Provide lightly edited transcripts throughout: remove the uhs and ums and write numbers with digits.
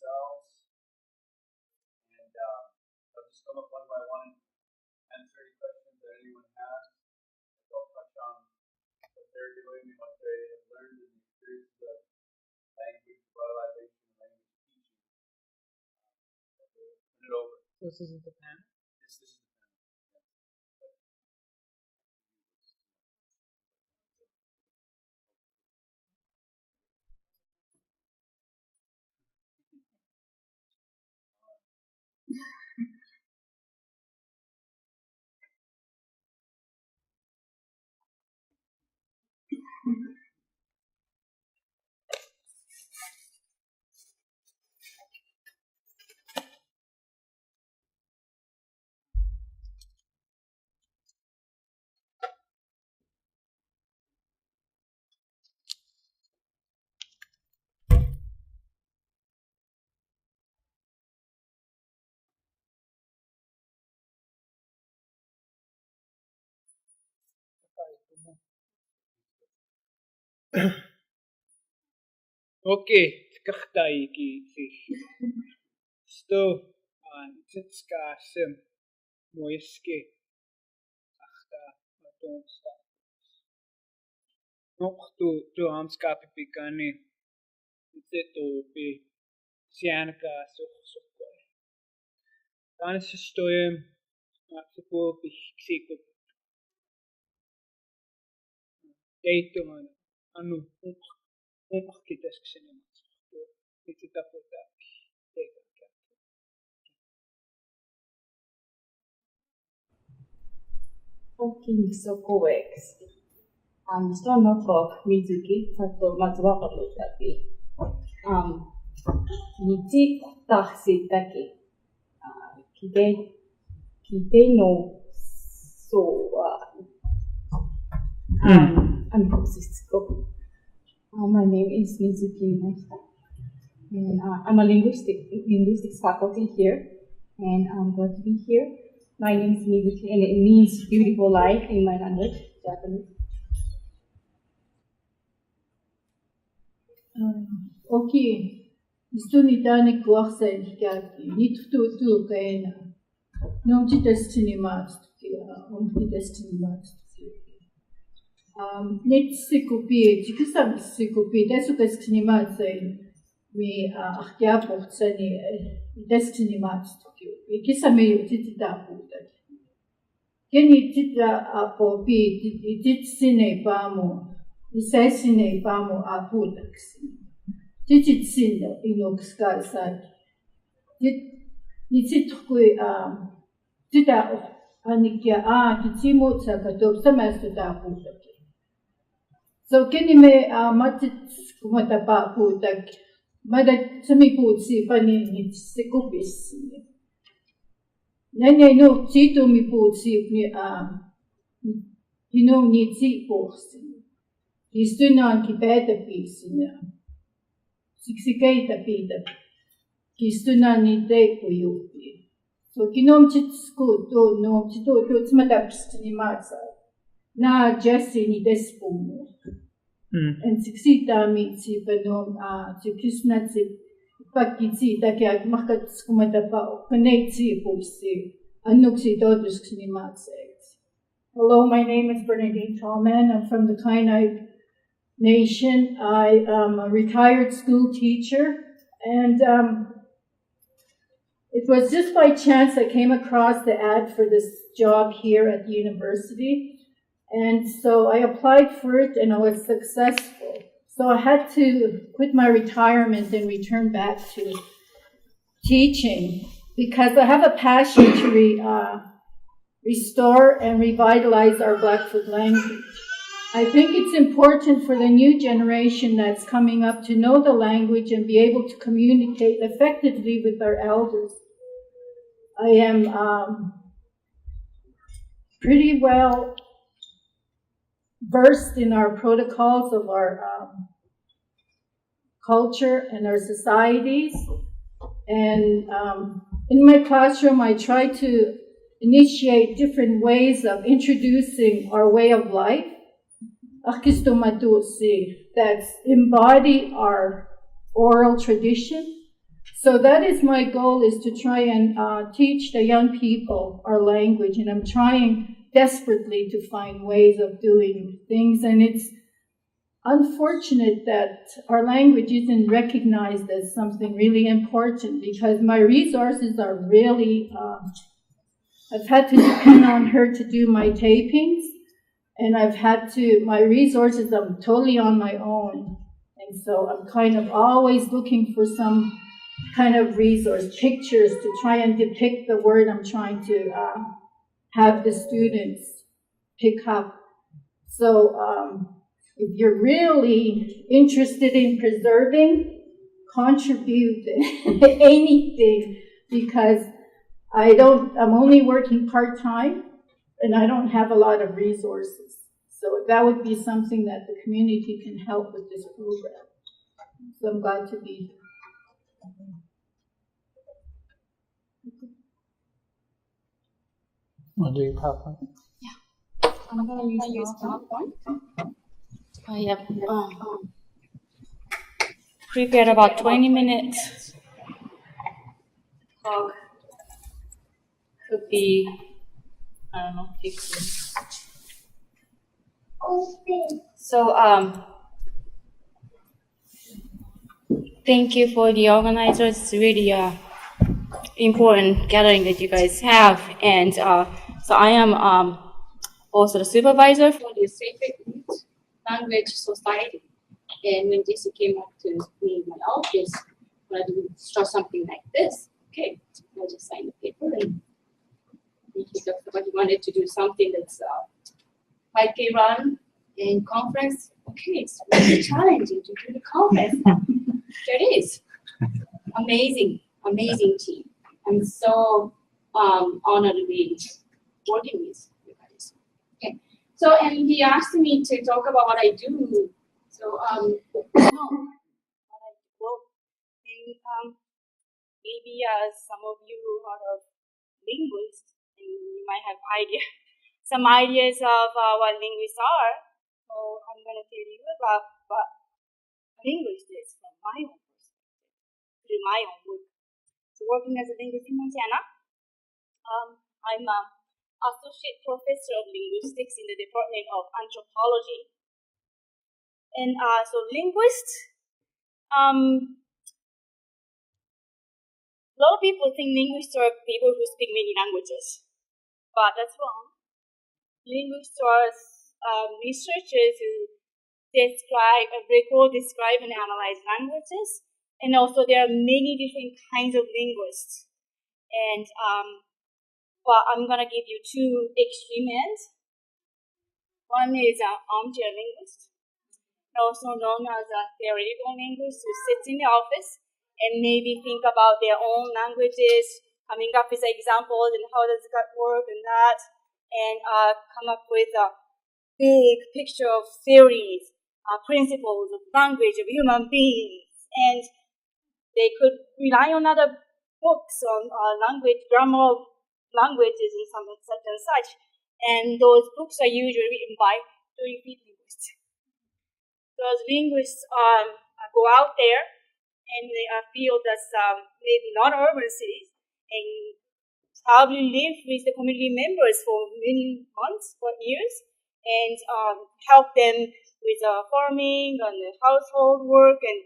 themselves. And I'll just come up one by one, answer any questions that anyone has. They'll touch on what they're doing and what they have learned in the experience of language revitalization and language teaching. Turn it over. So this is the panel? This is the panel. Okay, tkaxtaiki sich. Sto tskasem moiske achta matonsta. Noqtu tu amskapi pikani. Iteto pi sianka sukhsukko. Tanis stoyem atsuko piksiko. Teitoman anu Okay, so correct. Start off of Mizuki, sato matsuwaka tapi. Nichi taxitaki. Kite no so my name is Mizuki, and I'm a linguistics faculty here, and I'm glad to be here. My name is Mizuki, and it means beautiful life in my language, Japanese. Okay, gusto ni Dani kuwaksa hikaki. Nitututu kaina. Nung destiny match destiny match. Net sikupi, jikisam sikupi. Desu destiny match me akhya portsani destiny match. Ikisame titita puta. Keni tita apopi titsine pamo. Isasine pamo apudax. Titsine inoxka saki. Nitsitqui tita anikia kitsimo tsakato samasta apudax. So keni me matits kumatapa apudax. Mada samiputsi pani nitsikupis. Nene no tito mi putsi ni nitsi porsi. Kistunan ki beta pisina. Siksikeita pita. Kistunan ni de puyupi. So kinom chitsku to no chito to tsmatapst ni matsa. Na Jesse ni despumu. And siksita mi si panom sikisna si pakitsi takia makat skumatapa konetsi pusi. Anuksi totus ni matsa. Hello, my name is Bernadine Tallman. I'm from the Kainai Nation. I am a retired school teacher, and it was just by chance I came across the ad for this job here at the university, and so I applied for it and I was successful. So I had to quit my retirement and return back to teaching because I have a passion to restore and revitalize our Blackfoot language. I think it's important for the new generation that's coming up to know the language and be able to communicate effectively with our elders. I am pretty well versed in our protocols of our culture and our societies. And in my classroom, I try to initiate different ways of introducing our way of life. That embody our oral tradition So that is my goal, is to try and teach the young people our language, and I'm trying desperately to find ways of doing things, and it's unfortunate that our language isn't recognized as something really important, because my resources are really, I've had to depend on her to do my tapings, and my resources, I'm totally on my own. And so I'm kind of always looking for some kind of resource, pictures to try and depict the word I'm trying to have the students pick up. So if you're really interested in preserving, contribute anything, because I'm only working part-time and I don't have a lot of resources. So that would be something that the community can help with this program. So I'm glad to be here. Do you have one? I'm going to use PowerPoint. I have prepared about 20 minutes. Talk could be, I don't know, 15. So, thank you for the organizers. It's really important gathering that you guys have. And so I am also the supervisor for the Sacred Language Society. And when this came up to me in my office, I would start something like this. Okay, I just signed the paper, and he talked about he wanted to do something that's 5K run and conference. Okay, it's really challenging to do the conference. It is amazing team. I'm so honored to be working with you guys. Okay, so and he asked me to talk about what I do. So maybe some of you are of linguists, and you might have some ideas of what linguists are. So I'm going to tell you about what linguist is from my own perspective, through my own work. So working as a linguist in Montana, I'm an associate professor of linguistics in the Department of Anthropology. And so linguists, a lot of people think linguists are people who speak many languages, but that's wrong. Linguists are researchers who record, describe, and analyze languages. And also there are many different kinds of linguists. And but I'm going to give you two extreme ends. One is an armchair linguist, also known as a theoretical linguist, who sits in the office and maybe think about their own languages, coming up with examples and how does that work and that, and come up with a big picture of theories, principles of language, of human beings. And they could rely on other books on language, grammar of languages and some such and such. And those books are usually written by 30-feet linguists. Those linguists go out there and they feel that's maybe not urban cities, and probably live with the community members for many months or years, and help them with farming and household work, and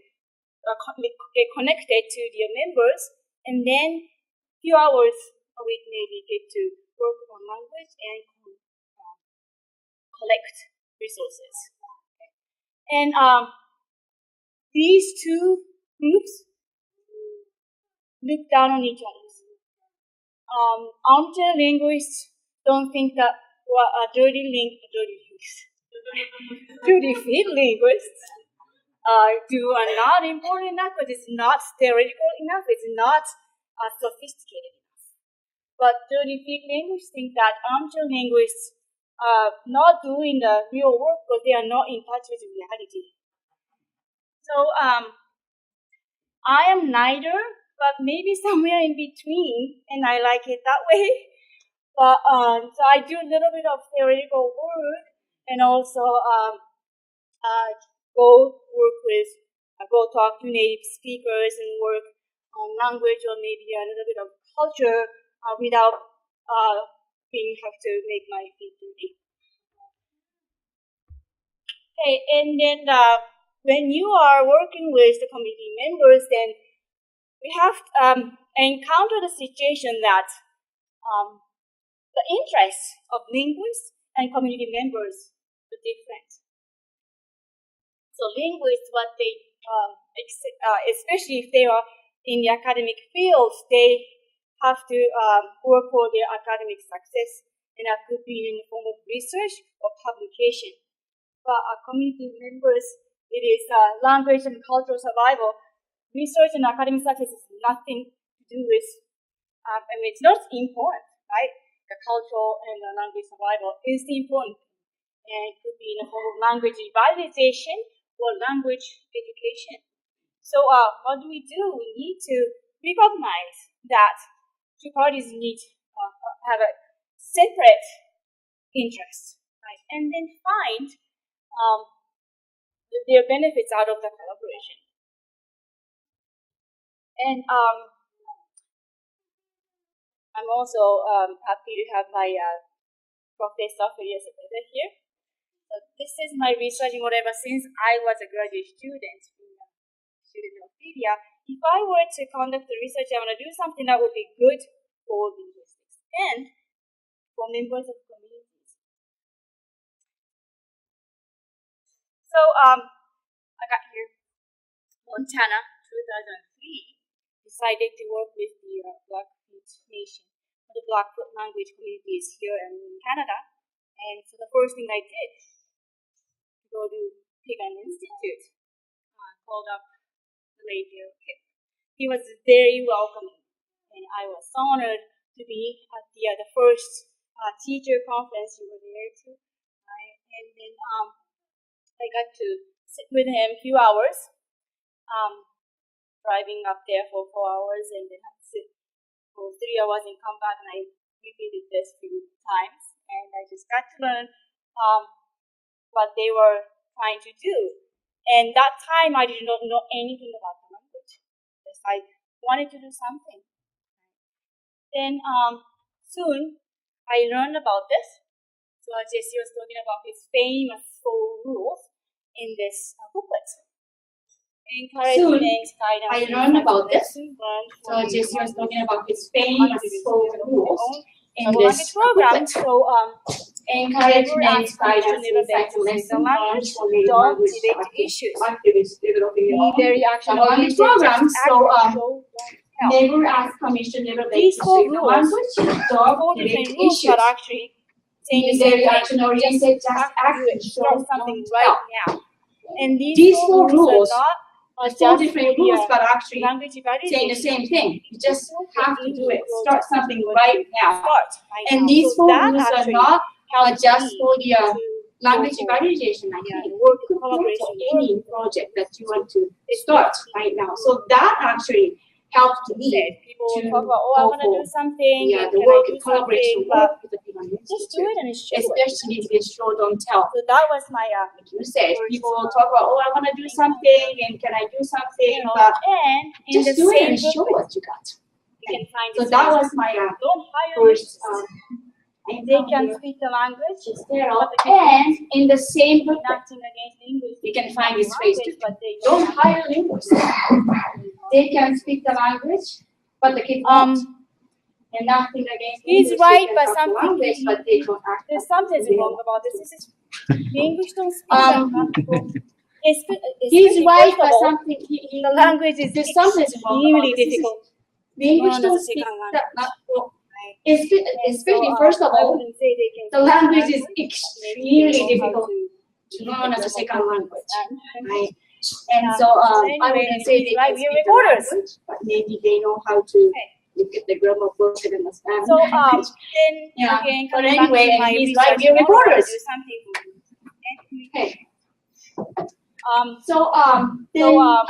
get connected to their members, and then a few hours a week maybe get to work on language and collect resources. And these two groups look down on each other. Armchair linguists don't think that dirty feet linguists do are not important enough, but it's not theoretical enough, it's not sophisticated enough. But dirty feet linguists think that armchair linguists are not doing the real work because they are not in touch with reality. So I am neither, but maybe somewhere in between, and I like it that way. But so I do a little bit of theoretical work, and also go talk to native speakers and work language or maybe a little bit of culture without have to make my feet dirty. Okay, and then when you are working with the community members, then we have encountered a situation that the interests of linguists and community members are different. So linguists, what they, especially if they are in the academic fields, they have to work for their academic success, and that could be in the form of research or publication. But community members, it is language and cultural survival. Research and academic success is nothing to do with, it's not important, right? The cultural and the language survival is the important thing. And it could be in the form of language revitalization or language education. So what do? We need to recognize that two parties need have a separate interest, right? And then find their benefits out of the collaboration. And I'm also happy to have my Professor here. So this is my research model ever since I was a graduate student in student of media. If I were to conduct the research, I want to do something that would be good for linguistics and for members of communities. So I got here Montana 2003. Decided to work with the Blackfoot Nation, the Blackfoot language communities here in Canada. And so the first thing I did, go to pick an institute, called up the lady. He was very welcoming, and I was honored to be at the first teacher conference you were there too. And then I got to sit with him a few hours. Driving up there for 4 hours and then had to sit for 3 hours and come back, and I repeated this a few times, and I just got to learn what they were trying to do. And that time I did not know anything about the language. Just I wanted to do something. Then soon I learned about this. So Jesse was talking about his famous 4 rules in this booklet. Soon, I learned about this. So Jesse was talking about his famous 4 rules in this program. So encouragement, guidance, insights, and lessons don't relate to issues. Very action-oriented program. So never ask permission, never relate to the language. Don't relate to issues. Very action-oriented, just action, show something right now. And these 4 rules are 4 different rules, but actually saying the same thing. You just have to do it. Start something right now. And these 4 rules are not just for the language evaluation. I think it could be for any project that you want to start right now. So that actually helped me to talk about, I want to do something. The work in collaboration work with the people on just do it and show especially if it's show, don't tell. So that was my like you said, people will talk about, I want to do something, and can I do something, but just do it and show what you got. So that was my first they can speak the language, and in the same book, you can find this phrase too. Don't hire linguists. They can speak the language, but the kids won't. And nothing against He's English, right, but something but they don't act. There's something wrong about this. This is the English don't speak. He's right, but something. The language is extremely difficult. The English don't speak that. Especially first of all, the language is extremely difficult to learn as a second language, right? And so I wouldn't say they can speak the language, but maybe they know how to look at the grammar books and understand. So then again, but anyway, he's right. We're reporters. Okay.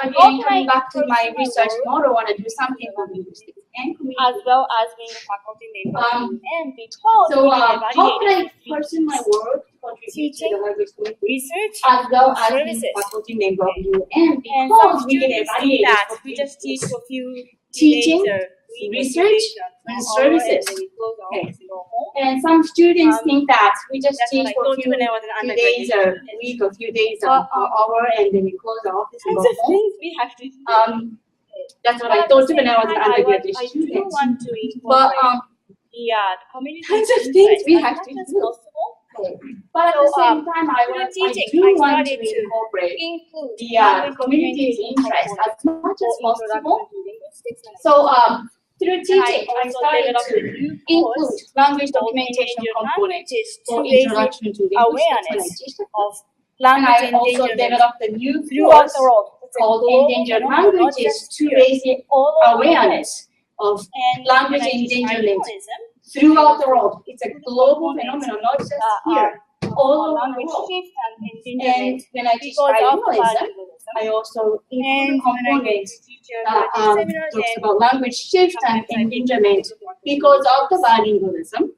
Again, coming back to my research model, I want to do something on linguistics and community, as well as being a faculty member. And because how can I pursue my work to contribute to the language community research as well as being a faculty member of UM? And some students think that we just teach for a few teaching, we research, and services. And then we close our Okay. office and go home. And some students think that we just That's teach what I for a told you few when I was an days a undergraduate. week, a few days an But, hour, and then we close the office and go Kinds of home. things we have to do. That's what But I at told the you when I was same an time, undergraduate I do student. want to But incorporate the community kinds of insights things we as have much to as do. possible. But at So, the same time, I through do teaching, want I to started to incorporate include the language community's documentation interest components as much as for possible. introduction to linguistics. So through teaching, I also started developed to a new include course language called documentation Endangered components Languages to for raise introduction to linguistics when I awareness teach the of class. And language I also endangerment developed a new throughout course the world. It's a called global Endangered phenomenon, not Languages just to here, raise all over the world. awareness of And language when I teach endangerment bilingualism, throughout the world. It's a global phenomenon, not just here, all over the language world. shift and And endangerment when I teach because of bilingualism, bilingualism. I also include And a component that seminars talks and about language shift and endangerment because of the bilingualism.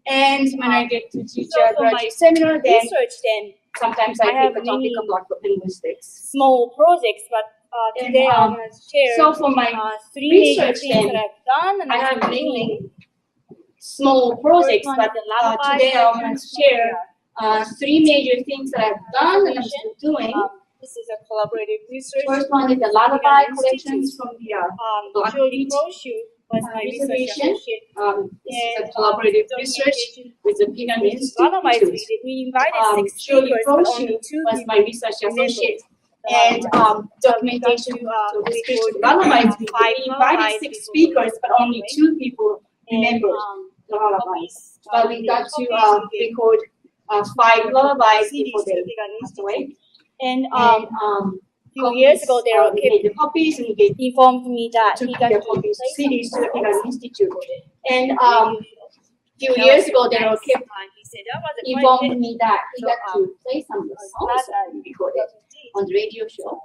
And when I get to teach a graduate seminar, then research, then sometimes I have pick a topic of Blackfoot linguistics. small projects, but today I'm going to share So for my three major research, things then, that I've done and I I'm have doing. many small projects, First one but is the lullaby today I'm going to collection. share three major things that I've done and I'm still doing. This is a collaborative research. First one is the lullaby collections from the Julie Blackfoot Croshew was my research reservation. associate. This is a collaborative research with the Pegan Lullabies, Institute. we invited 6 Shirley speakers, but only Croshew 2 was people my research associate. And documentation to description record lullabies. We 5 invited lullabies 6 before speakers, but only 2 people and, remembered the lullabies. But we got to copies, record 5 lullabies CDs before they to Pegan passed away. And few copies, years ago, they we made the copies and we informed me that took he got the to copies, play CDs to the some Pegan Institute. And radio show. few years ago, they Nice. were kept He said that was a quite informed hit. me that he So, got to play some of the songs that we recorded on the radio show.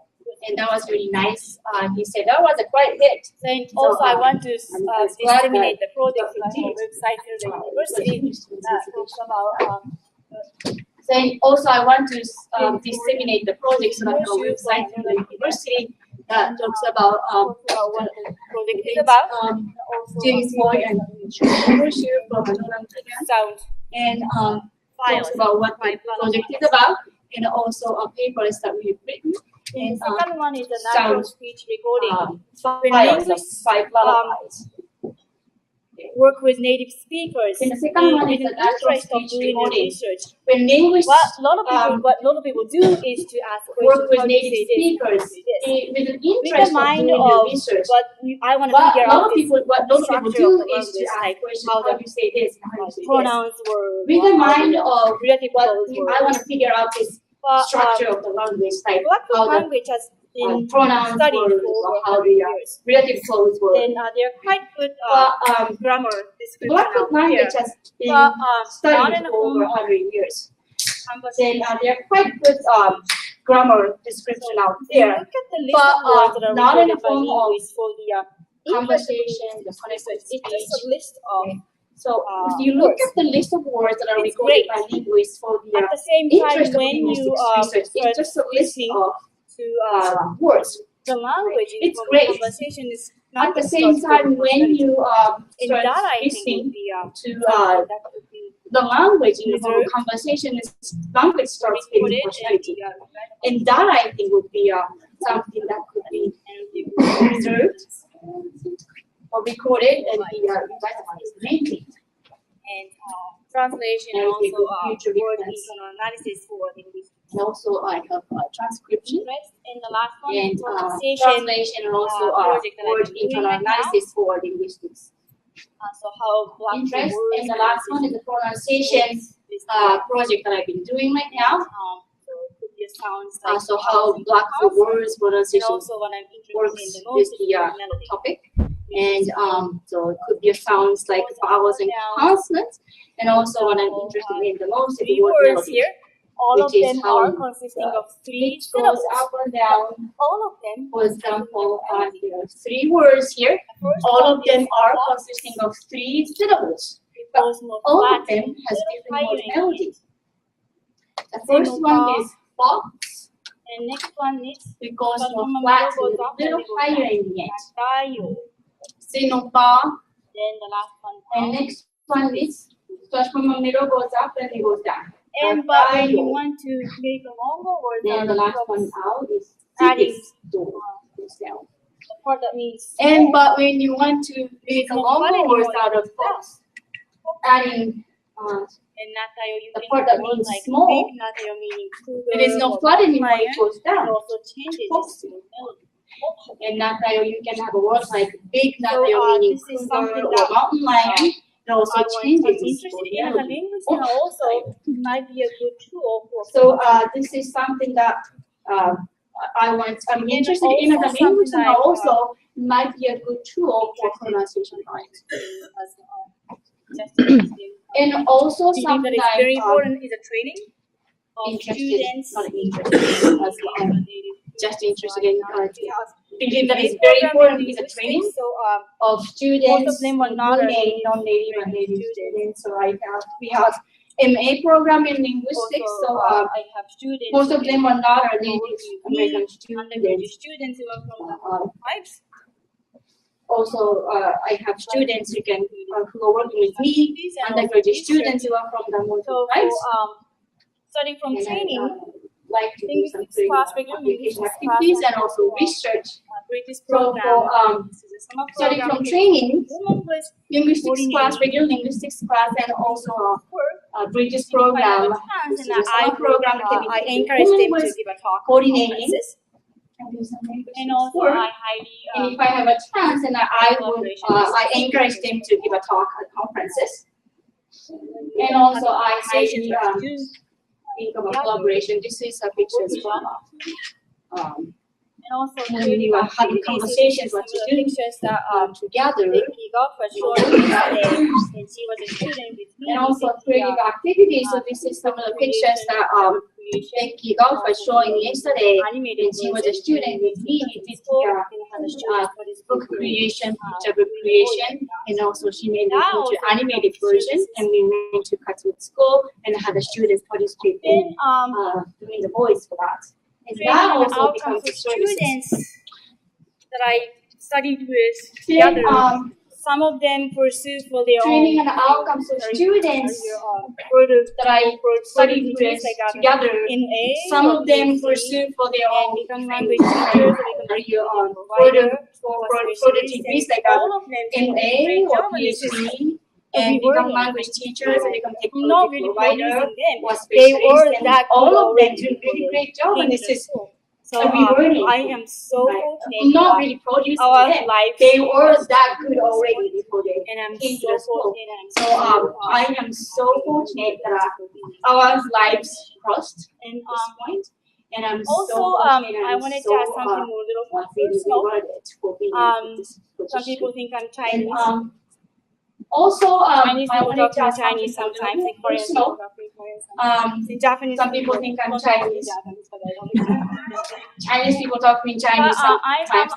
And that was really nice. He said that was a quite hit. Then also I want to disseminate the project. I have a did. website through the university that talks about Then also I want to disseminate the projects on our website through the university that talks about what the project is about. James Boy and Immersion from Sound and talks about what the project is about and also papers that we've written. And And the second one is the natural sound, speech recording. When When linguists 5 lullabies. work with native speakers, And the second one is in the natural interest of speech doing the recording. research. When linguists What a lot of people do is to ask work questions, with how do you native say this, speakers how do you say this? with an With the interest of mind doing of the research. what I want to What figure a lot out of this people structure do of the is to language, ask like questions, how how the do you say this, how do you say this. pronouns were, With the mind of relative what clause were. I want to figure out this structure of the language, like Blackfoot how the language has been pronouns studied were, for or over how 100 the years. relative clause were. Then they're quite good grammar description Blackfoot out here. language has been But studied not in for over a 100 years. conversation. Then they're quite good grammar description out If you there. look at the list But, of words that are not in the recorded by form of linguists for the Conversation, the research, speech. it's just a list of. So if you look words. at the list of words that are It's recorded great. by linguists for the At the same time, interest of when you linguistics research, it's just a list listening of to words. the language in It's from great. the conversation is At not the same time, when you and start that I think listening would be to that would be the language in the form of Reserved. conversation, language starts getting recorded personality. and And that I think would be something that could be reserved or recorded and be revitalized mainly. and translation And and we also could future word reference. internal analysis for linguistics. And also I have transcription And the last one and is pronunciation. translation and also project that word I'm doing internal right now. analysis for linguistics. So how Blackfoot Interest. words And the last one is the pronunciation project that I've been doing right now. So it could be a sounds like So how Blackfoot words and pronunciation also what I'm interested works in the with most is the the melody. topic. And so it could be sounds like vowels and consonants. And also what I'm interested in the most is the 3 word words melody. here. All of which is them how are consisting of 3 It goes syllables. up and down. All of them. For example, there are 3 words here. All of them are consisting of 3 syllables. But all of them has different word melodies. The first one is fox. And next one is It goes more flat, a little higher in the end. Tayo. Zinumpa. Then the last one. And next one is starts from the middle, goes up, and it goes down. And but when you want to make a longer or then the last one out is adding yourself. The part that means and but when you want to make a longer words out of box, adding the part that means like small, it is no flat anymore, it goes down. It also changes to melody. And natayo, you can have a word like big natayo, meaning cougar or mountain lion. It also changes. Interested in the language and also might be a good tool for. So this is something that I'm interested in the language and also might be a good tool for pronunciation rights. And also something that is very important is a training of students. Not interested. Just interested in thinking that is very important is a training of students, most of them are not non-native and native students. So we have MA program in linguistics. So I have students. Most of them are not our native American students who are from the tribes. Also, I have students who are working with me, undergraduate students who are from the multiple tribes. Starting from training. Like to do some application activities and also research. So starting from training, linguistics class, regular linguistics class, and also Bridges program. This is a summer program. I encourage them to give a talk, coordinating. And also I highly, and if I have a chance, and I encourage them to give a talk at conferences. And also I highly think of a collaboration. This is a picture as well. And also when you are having conversations with students together. And she was a student with me. And also creative activities. So this is some of the pictures that Becky Golf was showing yesterday. And she was a student with me. He did book creation, picture book creation, and also she made it into animated version. And we went to Katsuki School and had the students participate in doing the voice for that. And that also becomes a students that I studied with together. Some of them pursue for their training own and outcomes of students that I studied with together. Some of them pursue for their own become language teachers, further degrees like MA or PhD. And become language teachers, and become technology provider, or specialists, and all of them do a really great job. And this is so I am so fortunate. Not really producing them. They were that good already before they came to the school. So I am so fortunate that our lives crossed at this point. And I'm also, so fortunate. I wanted to ask something more little personal. Some people think I'm Chinese. Also, Chinese people talk to me Chinese sometimes, like Korean people talk to me Korean. Japanese some people think I'm Chinese. Chinese people talk to me Chinese sometimes.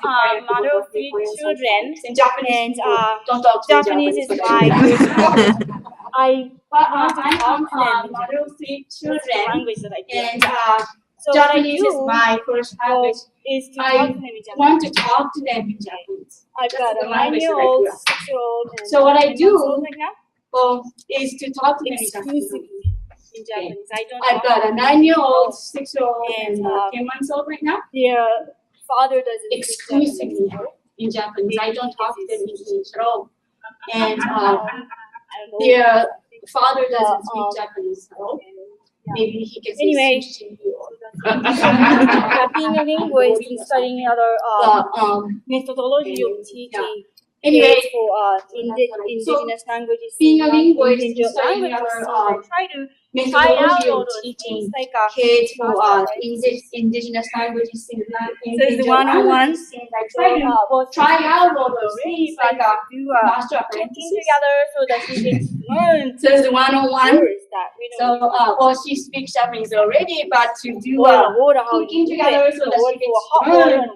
I am a mother of 3 children, and don't talk to Japanese is my first I want to talk to them. Mother of 3 children, language that I do. And so Japanese is my first language. I want to talk to them in Japanese. I've got a 9-year-old, 6-year-old. So what I do is to talk to them in Japanese. I've got a 9-year-old, 6-year-old, and 10 months old right now. Their father doesn't exclusively in Japanese. I don't talk to them in English at all. And their father doesn't speak Japanese at all. Maybe he can anyway, being a linguist and studying other methodology of teaching for indigenous languages. Being a linguist and studying other methodology of teaching kids who are indigenous languages in the one-on-one. Try out all those things like master apprentices together so that she can learn. So it's one-on-one. So, or she speaks Japanese already, but to do cooking together so that she can learn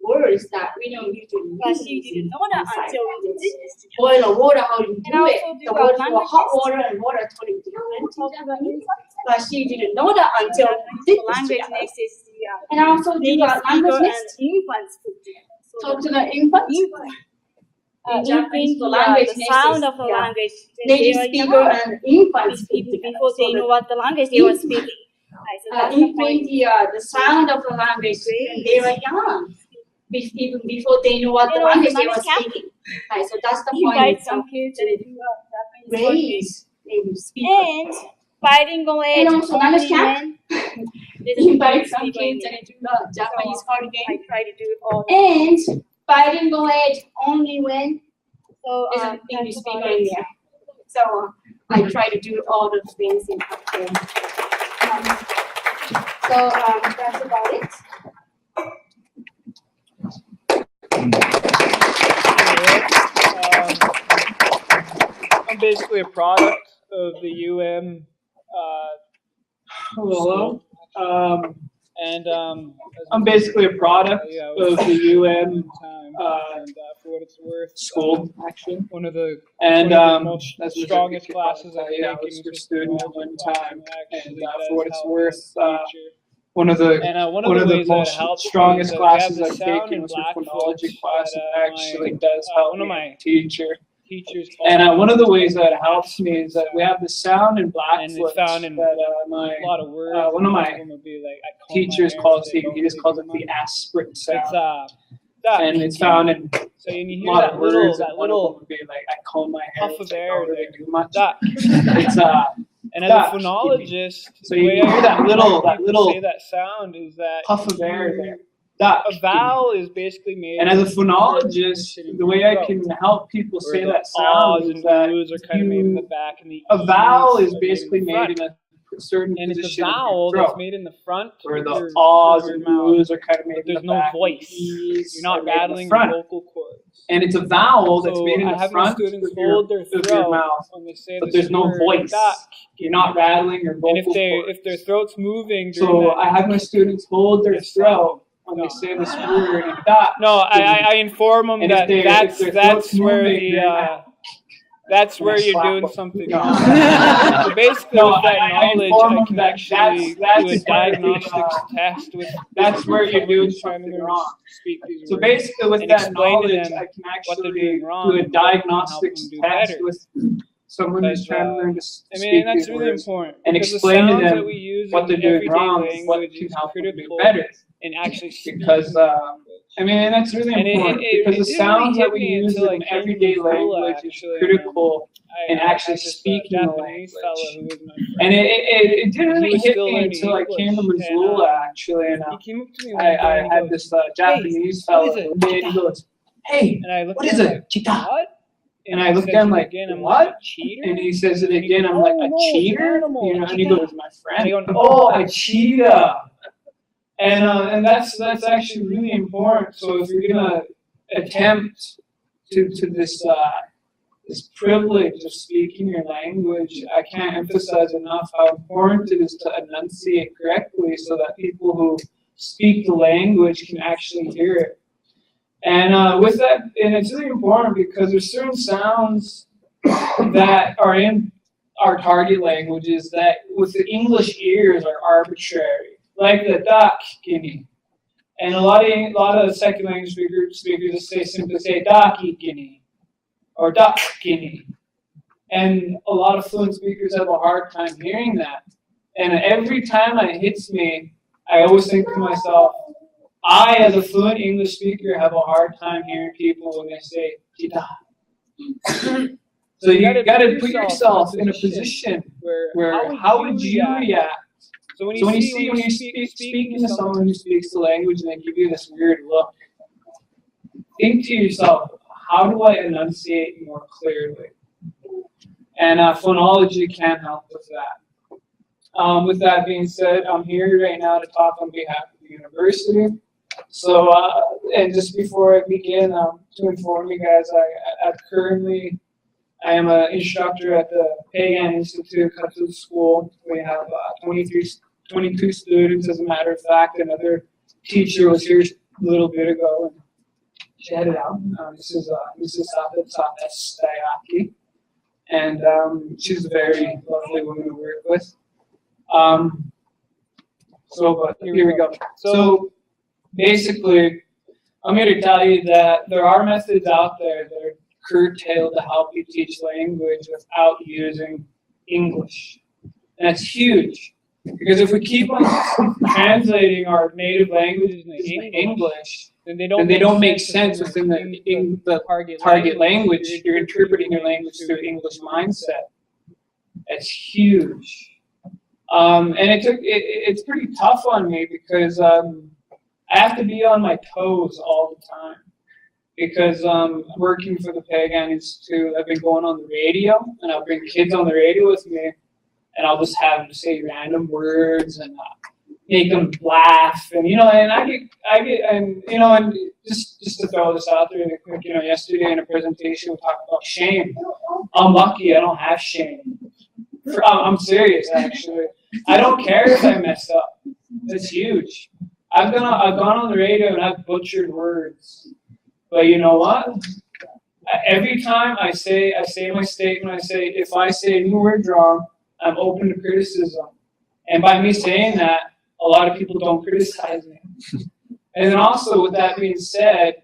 words that we don't usually use. But she didn't know that until we did this together. Boil the water, how you do it. The word for hot water and water are totally different in Japanese. But she didn't know that until we did this together. And I also do a language nest. Talk to the infants. in Japanese, the language the sound of the language. Native speaker and infant speaker. Before they know what the language they were speaking. So that's the point. The sound of the language when they were young. Even before they know what the language they were speaking. So that's the point. Raise native speaker. And bilingual age also only when invite some kids and do the Japanese card game. I try to do it all. And bilingual age only when there's an English that's speaker in there. So I try to do all the things in cocktail. That's about it. I'm basically a product of the UM. Hello. And I'm basically a product of the UM for what it's worth, school, actually. one of the That's most strongest classes I've taken. I was your student at one time, and for what it's help worth, teacher. one of the one of the most most strongest classes I've I've taken was your phonology class. It actually does help one of me my teacher. teachers. And one of the ways that it helps me is that we have the sound in and Blackfoot it's found in that a lot of words. one of my would be like, I comb my teachers hair calls today, he just calls it the aspirate sound. It's And it's found in so when you a hear lot that of words. that and one of little them would be like, I comb my hair. puff of which I air don't really there. do much. That. It's And as that. a phonologist, So the you way hear I that little say that sound is that puff of air there. That. a vowel is basically made. And as a phonologist, the way I can help people say that sound is that are kind of made in the back, and the a vowel E's is are basically made made in in a certain and it's a position vowel of your that's throat, made in the front, where the of your ahs and mouth. oohs are kind of made in There's the no back. voice. E's You're not are made in the rattling front. your vocal cords. And it's a vowel that's So made in I the have my front students of your hold their of your throat mouth, when they say but this there's no word, voice. duck. You're not rattling your vocal And cords. if their throat's moving during So that, I have my students hold their throat when they say this word and duck. no, I inform them And that if that's throat's where moving the during that, that's and where I you're slap doing them. something No. wrong. So basically, No, with that I knowledge, inform I them can that actually that's do a where the, diagnostics test with. that's where you're doing trying to something learn wrong. to speak these So words. basically, with and that explain to knowledge, them I can what they're actually doing wrong do a and what can help diagnostics them do test better. with someone who's Because, trying to learn to I speak mean, that's these really words important. and Because explain the to sounds them that we use what they're in doing everyday wrong, what language can is help them do critical better. in actually speaking. Because I mean, that's really And important because the didn't really sounds hit that we me use until I in came to everyday Missoula, language is actually, critical in actually had this, speaking the Japanese fella language. who was my friend. And it didn't He really was hit still me learning until I came to English, Missoula, and, actually. And he came up to me one day I and he had goes, this Japanese "Hey, what fellow is it? one day, and he goes, "Hey, and I looked what at is him it? like, Chita?" what? And I looked says at him it like, again, I'm "What?" like, a cheater? And he says it And he again. goes, I'm like, "Oh, "A no, it's an cheater?" animal, You know, a and he cheetah." goes, "My friend." And I go, "Oh, a cheetah." And that's actually really important. So if you're gonna attempt to this this privilege of speaking your language, I can't emphasize enough how important it is to enunciate correctly so that people who speak the language can actually hear it. And with that, and it's really important because there's certain sounds that are in our target languages that with the English ears are arbitrary, like the duck guinea. And a lot of second language speakers just simply say ducky guinea or duck guinea. And a lot of fluent speakers have a hard time hearing that. And every time it hits me, I always think to myself, I, as a fluent English speaker, have a hard time hearing people when they say "kita." So you got to put yourself in a position where how would you react? So when you speak to someone who speaks the language and they give you this weird look, think to yourself, how do I enunciate more clearly? And phonology can help with that. With that being said, I'm here right now to talk on behalf of the university. So, and just before I begin, to inform you guys, I am an instructor at the Pagan Institute Cutthroat School. We have 22 students, as a matter of fact. Another teacher was here a little bit ago, and she headed out. This is Stayaki, and she's a very lovely woman to work with. But here we go. So basically, I'm here to tell you that there are methods out there that are curtailed to help you teach language without using English. And that's huge. Because if we keep on translating our native languages into English, then they don't make sense within the target language. You're interpreting your language through English mindset. That's huge. And it's pretty tough on me because I have to be on my toes all the time. Because working for the Pagan Institute, I've been going on the radio, and I'll bring kids on the radio with me, and I'll just have them say random words and make them laugh, and and I get, and and just to throw this out there, yesterday in a presentation we talked about shame. I'm lucky I don't have shame. I'm serious, actually. I don't care if I mess up. It's huge. I've gone on the radio and I've butchered words, but you know what? Every time I say my statement, I say if I say any word wrong, I'm open to criticism. And by me saying that, a lot of people don't criticize me. And then also, with that being said,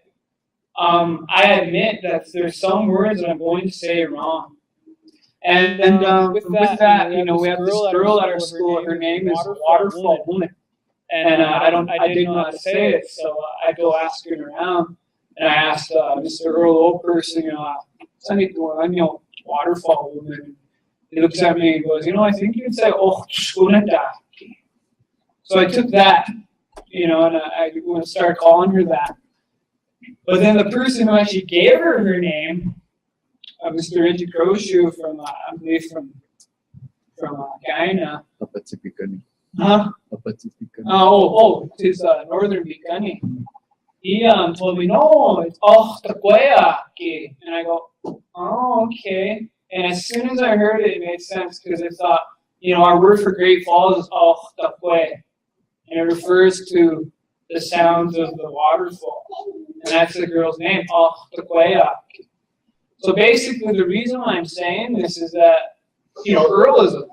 I admit that there's some words that I'm going to say wrong. And with that, we have this girl at our school. Her name is Waterfall Woman. And I didn't know how to say it, so I go asking around. And I asked Mr. Earl Oldperson, Waterfall Woman. He looks at me and goes, I think you'd say, oh, skunadaki. So I took that, and I started calling her that. But then the person who actually gave her name, Mr. Reggie Croshu from, I believe from Guyana. Huh? It's Northern Bicani. He told me, no, it's Takwayaki. And I go, oh, okay. And as soon as I heard it, it made sense because I thought, our word for Great Falls is Takwe. And it refers to the sounds of the waterfall. And that's the girl's name, Takwayaki. So basically, the reason why I'm saying this is that, Earl is a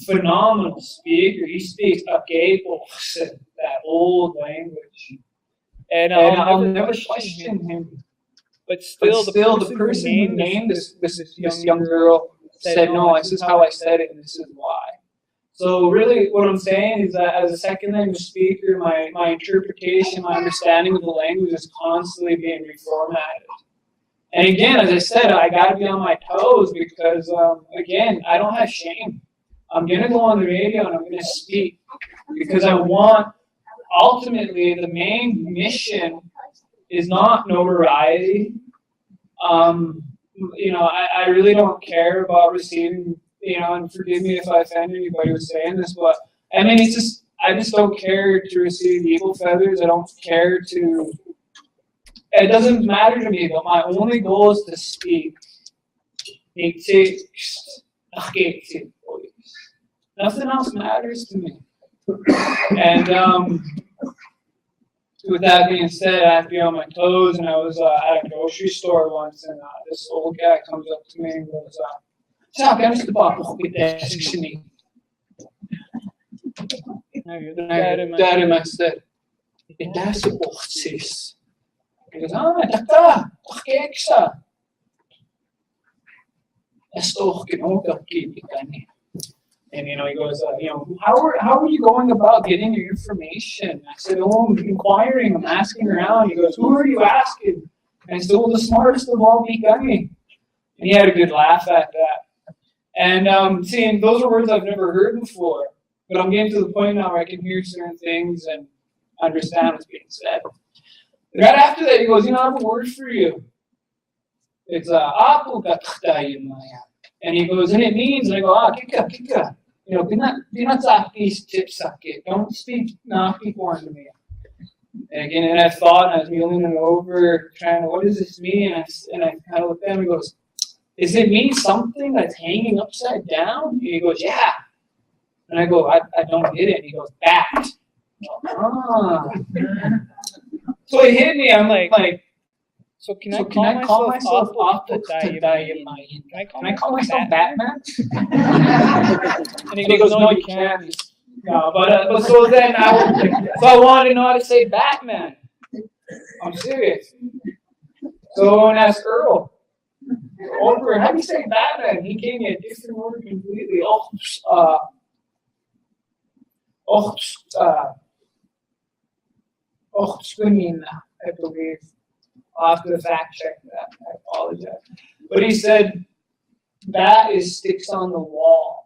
phenomenal speaker. He speaks Akebo, that old language. And I'll never question him. But still the person who named this young girl said, no, this is how I said it, and this is why. So really what I'm saying is that as a second language speaker, my interpretation, my understanding of the language is constantly being reformatted. And again, as I said, I got to be on my toes because, again, I don't have shame. I'm going to go on the radio and I'm going to speak because I want, ultimately, the main mission is not notoriety. I really don't care about receiving, and forgive me if I offend anybody with saying this, but I mean, I just don't care to receive eagle feathers. I don't care to, it doesn't matter to me, but my only goal is to speak. Nothing else matters to me. And, with that being said, I have to be on my toes, and I was at a grocery store once, and this old guy comes up to me and goes, Dad and I said, he goes, and he goes, how are you going about getting your information? I said, I'm inquiring, I'm asking around. He goes, who are you asking? And I said, well, the smartest of all, Mikami. And he had a good laugh at that. And seeing those are words I've never heard before, but I'm getting to the point now where I can hear certain things and understand what's being said. Right after that, he goes, I have a word for you. It's Apu Gatayimaya. And he goes, and it means, and I go, kika. Don't speak Naki form to me. And again, and I thought, and I was leaning over, trying to, what does this mean? And I kind of looked at him and he goes, does it mean something that's hanging upside down? And he goes, yeah. And I go, I don't get it. And he goes, bat. So he hit me. I'm like, so can I call myself Can I call myself Batman? And he goes, no, you can't. No, but so then I wanted to know how to say Batman. I'm serious. So I went and asked Earl. over, how do you say Batman? He gave me a different word completely. I believe. I'll have to fact check that. I apologize. But he said, that is sticks on the wall.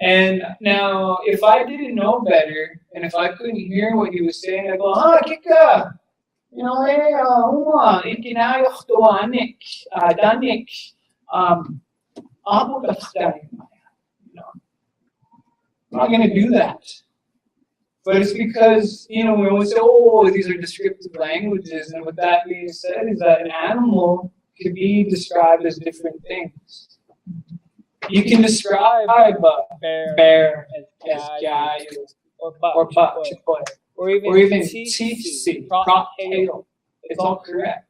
And now, if I didn't know better, and if I couldn't hear what he was saying, I'd go, Kika, you know, ikinayok tuwanik, danik, abukastay. I'm not going to do that. But it's because, you know, we always say, oh, these are descriptive languages. And what that being said is that an animal could be described as different things. You can describe a bear as gayu, or buck, or even tsitsi, prop tail. It's all correct.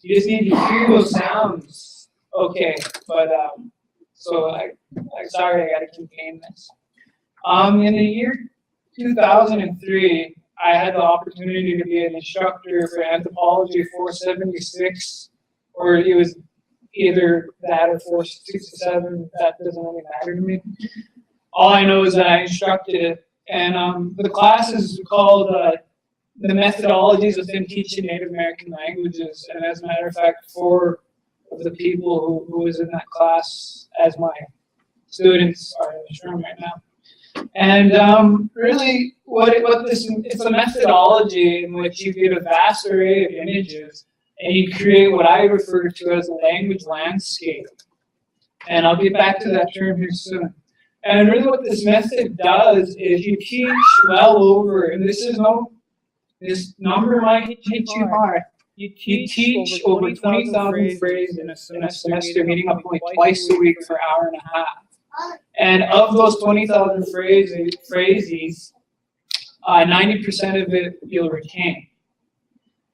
You just need to hear those sounds. Okay, but so sorry, I got to contain this. In the year 2003, I had the opportunity to be an instructor for Anthropology 476, or it was either that or 467. That doesn't really matter to me. All I know is that I instructed it, and the class is called The Methodologies Within Teaching Native American Languages. And as a matter of fact, 4 of the people who was in that class as my students are in this room right now. And really, it's a methodology in which you get a vast array of images and you create what I refer to as a language landscape. And I'll get back to that term here soon. And really what this method does is you teach well over, and this number might hit you hard. You teach over 20,000 phrases in a semester, meeting up only twice a week for an hour and a half. And of those 20,000 phrases, 90% of it you'll retain.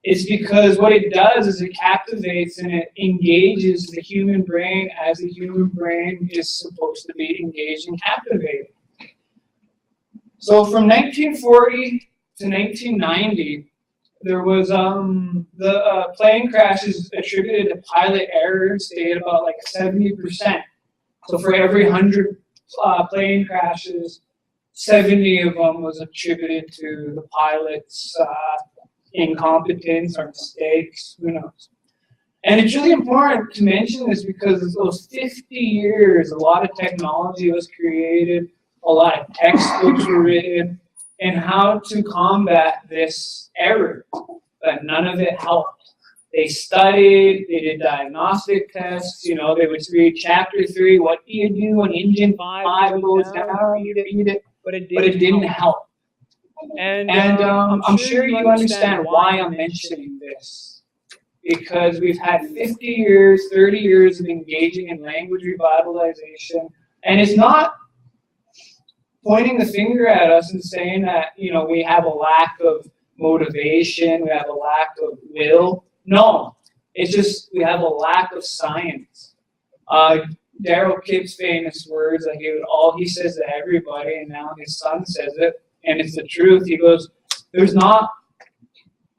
It's because what it does is it captivates and it engages the human brain as the human brain is supposed to be engaged and captivated. So from 1940 to 1990, there was the plane crashes attributed to pilot error stayed about like 70%. So for every 100 plane crashes, 70 of them was attributed to the pilot's incompetence or mistakes, who knows. And it's really important to mention this because those 50 years, a lot of technology was created, a lot of textbooks were written, and how to combat this error, but none of it helped. They studied, they did diagnostic tests, you know, they would read chapter 3, what do you do when engine 5 goes down, you read it, but it didn't help. And I'm sure you understand why I'm mentioning this. Because we've had 50 years, 30 years of engaging in language revitalization, and it's not pointing the finger at us and saying that, you know, we have a lack of motivation, we have a lack of will. No, it's just we have a lack of science. Daryl Kipp's famous words, he says to everybody, and now his son says it, and it's the truth. He goes, there's not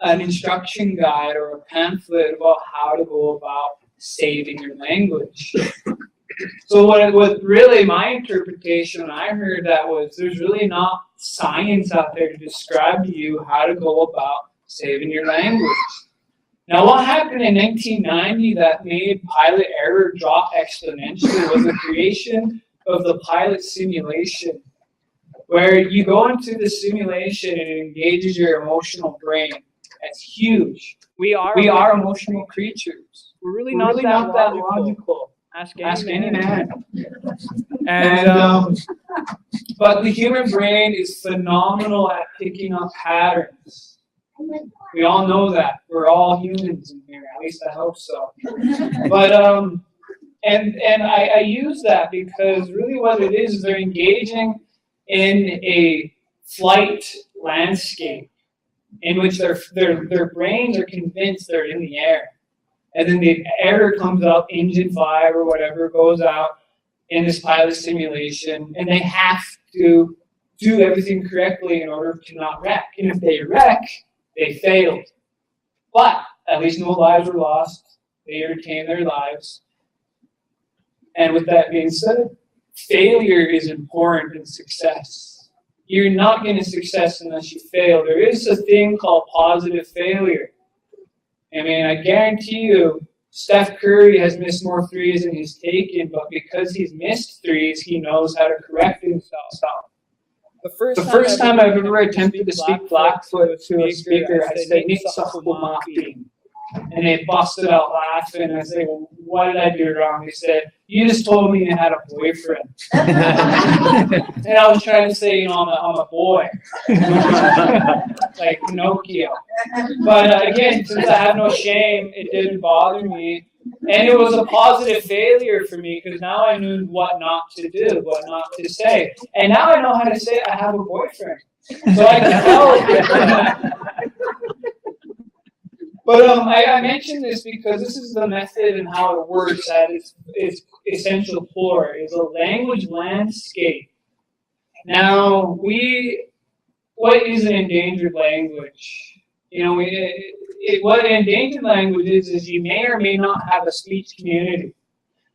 an instruction guide or a pamphlet about how to go about saving your language. So what really my interpretation when I heard that was there's really not science out there to describe to you how to go about saving your language. Now what happened in 1990 that made pilot error drop exponentially was the creation of the pilot simulation, where you go into the simulation and it engages your emotional brain. That's huge. We are emotional creatures. We're really not that logical. Ask any man. And but the human brain is phenomenal at picking up patterns. We all know that. We're all humans in here. At least I hope so. But and I use that because really what it is they're engaging in a flight landscape in which their brains are convinced they're in the air. And then the error comes up, engine 5 or whatever goes out in this pilot simulation, and they have to do everything correctly in order to not wreck. And if they wreck, they failed. But at least no lives were lost, they retain their lives. And with that being said, failure is important in success. You're not going to success unless you fail. There is a thing called positive failure. I mean, I guarantee you, Steph Curry has missed more threes than he's taken, but because he's missed threes, he knows how to correct himself. The first time I've ever attempted to speak Blackfoot to a speaker, I said, and they busted out laughing. I said, well, what did I do wrong? They said, you just told me you had a boyfriend. And I was trying to say, you know, I'm a boy. Like Pinocchio. But again, since I have no shame, it didn't bother me. And it was a positive failure for me because now I knew what not to do, what not to say. And now I know how to say I have a boyfriend. So I can tell. But I mentioned this because this is the method and how it works at its essential core, is a language landscape. Now, what is an endangered language? You know, what an endangered language is you may or may not have a speech community.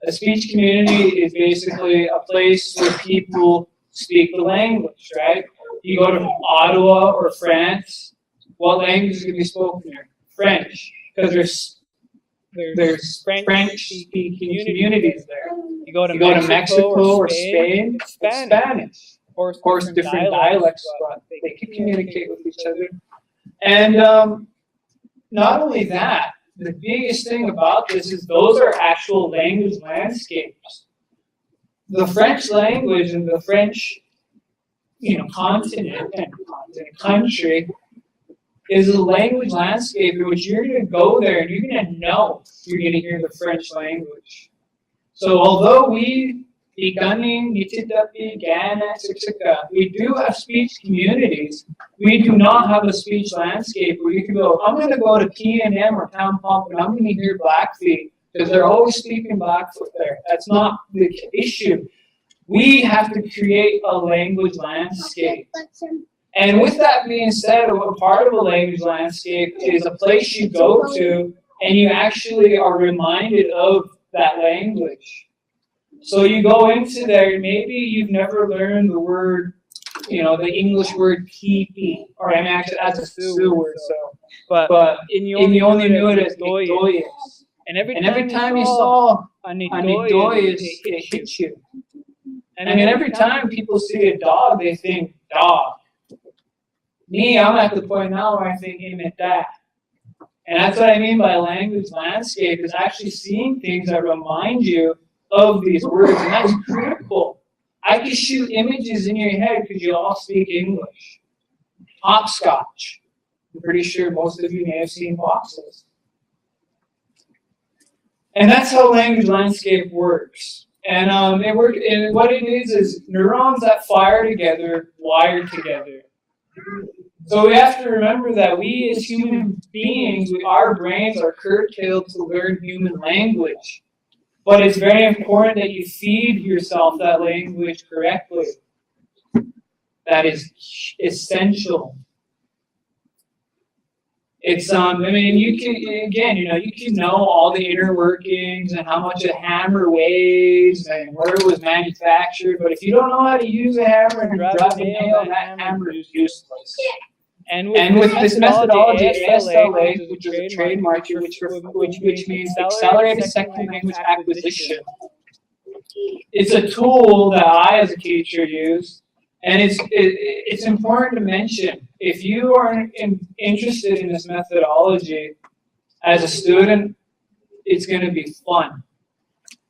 A speech community is basically a place where people speak the language, right? You go to Ottawa or France, what language is going to be spoken there? French, because there's French-speaking communities there. You go to Mexico or Spain, Spanish. Of course, different dialects, but they can communicate with each other. And not only that, the biggest thing about this is those are actual language landscapes. The French language and the French, continent and country is a language landscape in which you're going to go there and you're going to know you're going to hear the French language. So although we do have speech communities, we do not have a speech landscape where you can go, I'm going to go to P&M or Town Pump and I'm going to hear Blackfeet because they're always speaking Blackfoot there. That's not the issue. We have to create a language landscape. And with that being said, a part of a language landscape is a place you go to and you actually are reminded of that language. So you go into there, and maybe you've never learned the word, the English word pee-pee, or I mean, actually, that's a Sioux word, but you only knew it as nitoyes. And every time you saw a nitoyes, it hit you. And every time people see a dog, they think dog. Me, I'm at the point now where I think that. And that's what I mean by language landscape, is actually seeing things that remind you of these words, and that's critical. I can shoot images in your head because you all speak English. Hopscotch. I'm pretty sure most of you may have seen boxes. And that's how language landscape works. And what it is neurons that fire together, wire together. So we have to remember that we as human beings, our brains are curtailed to learn human language. But it's very important that you feed yourself that language correctly. That is essential. It's you can know all the inner workings and how much a hammer weighs and where it was manufactured, but if you don't know how to use a hammer and drive the nail, that hammer is useless. And with this methodology, ASLA, which is a trademark, which means Accelerated Second Language Acquisition, it's a tool that I, as a teacher, use. And it's important to mention, if you are interested in this methodology as a student, it's going to be fun.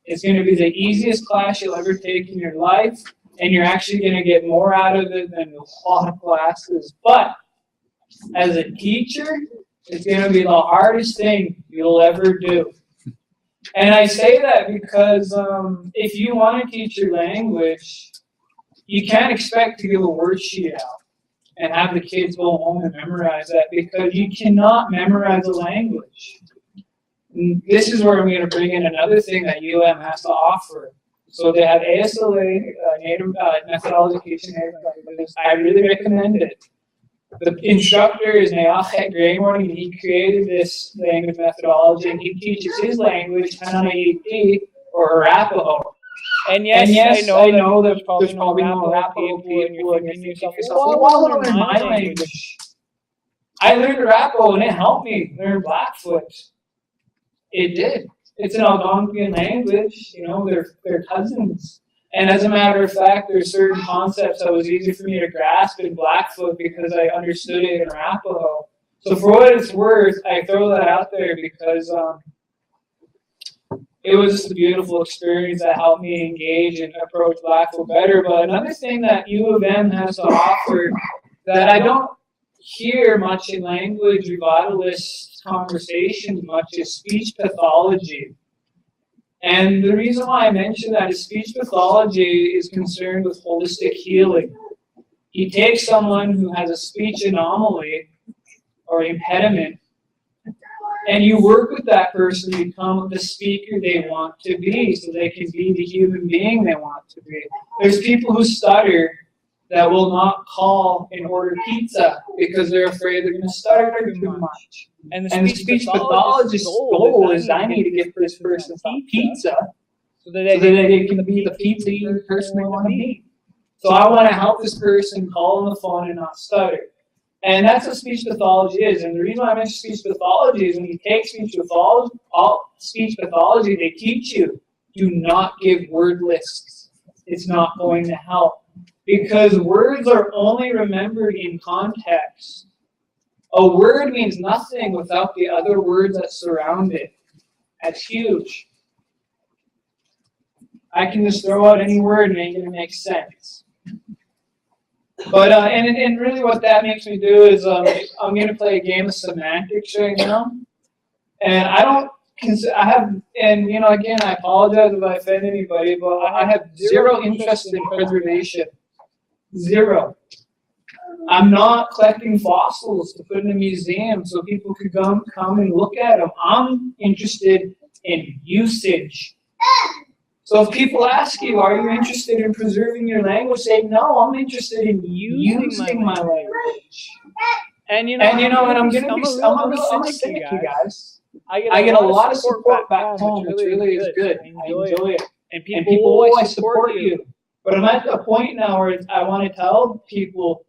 It's going to be the easiest class you'll ever take in your life, and you're actually going to get more out of it than a lot of classes. But as a teacher, it's going to be the hardest thing you'll ever do. And I say that because if you want to teach your language, you can't expect to give a worksheet out and have the kids go home and memorize that, because you cannot memorize a language. And this is where I'm going to bring in another thing that UM has to offer. So they have ASLA, Native Methodology Teaching Native Languages. I really recommend it. the instructor is Miyashita Graymore, and he created this language methodology, and he teaches his language, Kananaiti, or Arapaho. And yes, I know that there's probably no Arapaho people, and you're thinking to yourself, well, well, I want to learn my language. I learned Arapaho, and it helped me learn Blackfoot. It did. It's an Algonquian language, you know, they're cousins. And as a matter of fact, there's certain concepts that was easy for me to grasp in Blackfoot because I understood it in Arapaho. So for what it's worth, I throw that out there because it was just a beautiful experience that helped me engage and approach Blackfoot better. But another thing that U of M has to offer that I don't hear much in language revivalist conversations much is speech pathology. And the reason why I mention that is speech pathology is concerned with holistic healing. You take someone who has a speech anomaly or impediment, and you work with that person to become the speaker they want to be so they can be the human being they want to be. There's people who stutter that will not call and order pizza because they're afraid they're going to stutter too much. And the speech pathologist's goal is I need to get this person pizza so that they can be the pizza eating person they want to be. So I want to help this person call on the phone and not stutter. And that's what speech pathology is. And the reason why I mention speech pathology is when you take speech pathology, they teach you, do not give word lists. It's not going to help. Because words are only remembered in context. A word means nothing without the other words that surround it. That's huge. I can just throw out any word and make it make sense. But and really what that makes me do is I'm going to play a game of semantics right now. And again, I apologize if I offend anybody, but I have zero interest in preservation. Zero. I'm not collecting fossils to put in a museum so people could come and look at them. I'm interested in usage. So if people ask you, are you interested in preserving your language? Say, no, I'm interested in using my language. And I'm going to be cynic, you guys. I get a lot of support back home, which really is good. I enjoy it. And people always support you. But I'm at the point now where I want to tell people,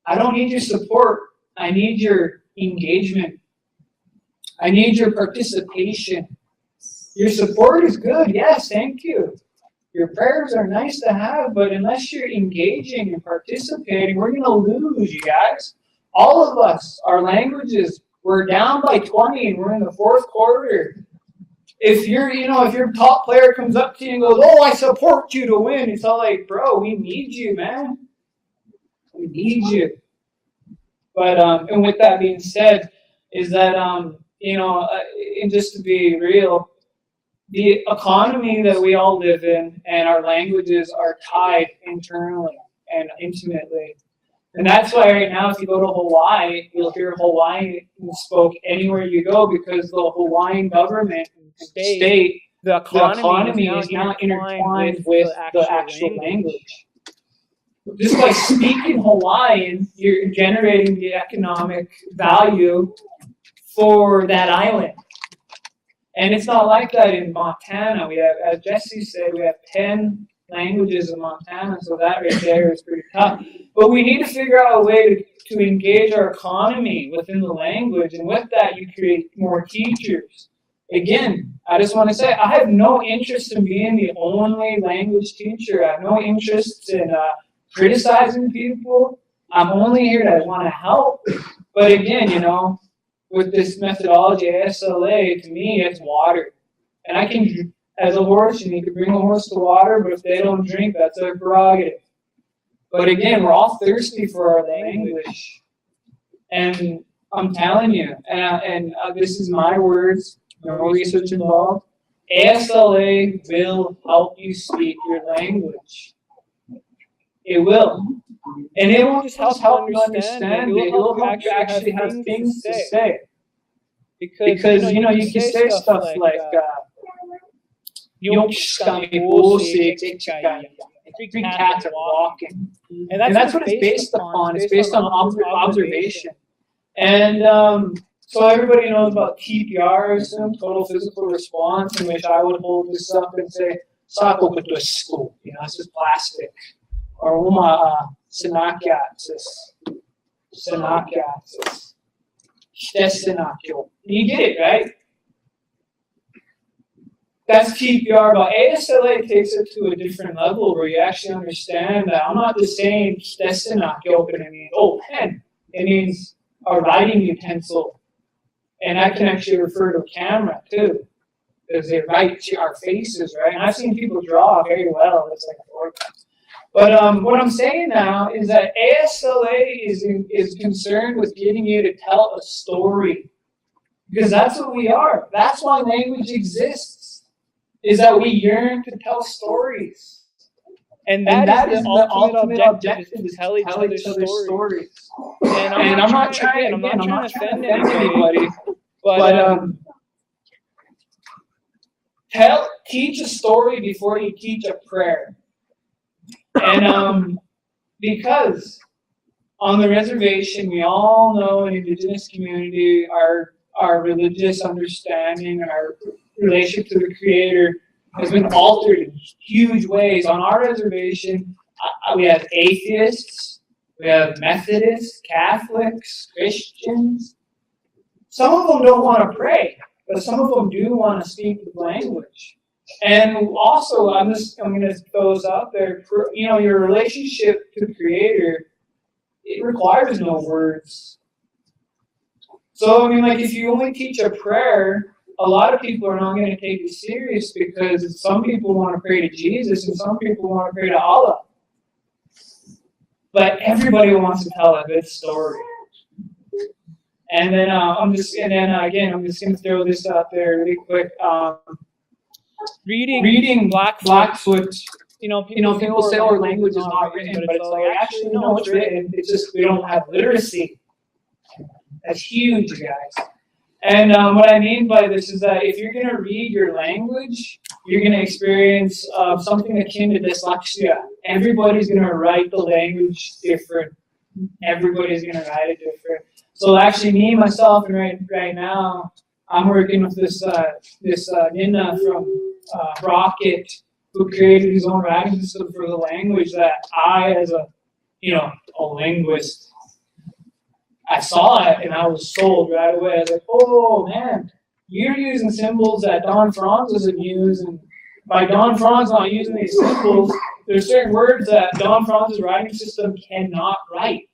I don't need your support. I need your engagement. I need your participation. Your support is good. Yes, thank you. Your prayers are nice to have, but unless you're engaging and participating, we're going to lose, you guys. All of us, our languages, we're down by 20 and we're in the fourth quarter. If your top player comes up to you and goes, oh, I support you to win, it's all like, bro, we need you, man. We need you. But, and with that being said, is that, and just to be real, the economy that we all live in and our languages are tied internally and intimately. And that's why right now, if you go to Hawaii, you'll hear Hawaiian spoke anywhere you go because the Hawaiian government state, the economy is now intertwined with the actual language. Just by speaking Hawaiian, you're generating the economic value for that island. And it's not like that in Montana. We have, as Jesse said, we have 10 languages in Montana, so that right there is pretty tough. But we need to figure out a way to engage our economy within the language, and with that, you create more teachers. Again, I just want to say, I have no interest in being the only language teacher. I have no interest in criticizing people. I'm only here to want to help. But again, with this methodology, ASLA, to me, it's water. And I can, as a horse, you can bring a horse to water, but if they don't drink, that's their prerogative. But again, we're all thirsty for our language. And I'm telling you, and this is my words, no research involved, ASLA will help you speak your language. It will. And it won't just help you understand it, it will help you actually have things to say. Because you can say stuff like, three cats are walking. And that's what it's based upon. It's based on observation. And so everybody knows about TPR, total physical response, in which I would hold this up and say, Sako Kutusko, it's just plastic. Or Uma Sinakiatsis. Stesinakyo. You get it, right? That's TPR, but ASLA takes it to a different level where you actually understand that I'm not just saying Stesinakyo, but it means, pen. It means a writing utensil. And that can actually refer to a camera, too. Because they write our faces, right? And I've seen people draw very well. It's like a foreground. But what I'm saying now is that ASLA is concerned with getting you to tell a story. Because that's what we are. That's why language exists. Is that we yearn to tell stories. And that is the ultimate objective, is to tell each other stories. And I'm not trying to offend anybody. But teach a story before you teach a prayer. And because on the reservation, we all know in the indigenous community, our religious understanding and our relationship to the Creator has been altered in huge ways. On our reservation, we have atheists, we have Methodists, Catholics, Christians. Some of them don't want to pray, but some of them do want to speak the language. And also, I'm going to throw this out there. Your relationship to the Creator, it requires no words. So, if you only teach a prayer, a lot of people are not going to take it serious because some people want to pray to Jesus and some people want to pray to Allah. But everybody wants to tell a good story. And then I'm just going to throw this out there really quick. Reading Blackfoot. People say our language is not written, but it's like actually no, it's written. It's just we don't have literacy. That's huge, guys. And what I mean by this is that if you're going to read your language, you're going to experience something akin to dyslexia. Everybody's going to write the language different. Everybody's going to write it different. So actually, me, myself, and right now, I'm working with this Nina from Rocket, who created his own writing system for the language that I, as a linguist, I saw it and I was sold right away. I was like, oh man, you're using symbols that Don Franz doesn't use, and by Don Franz not using these symbols, there's certain words that Don Franz's writing system cannot write.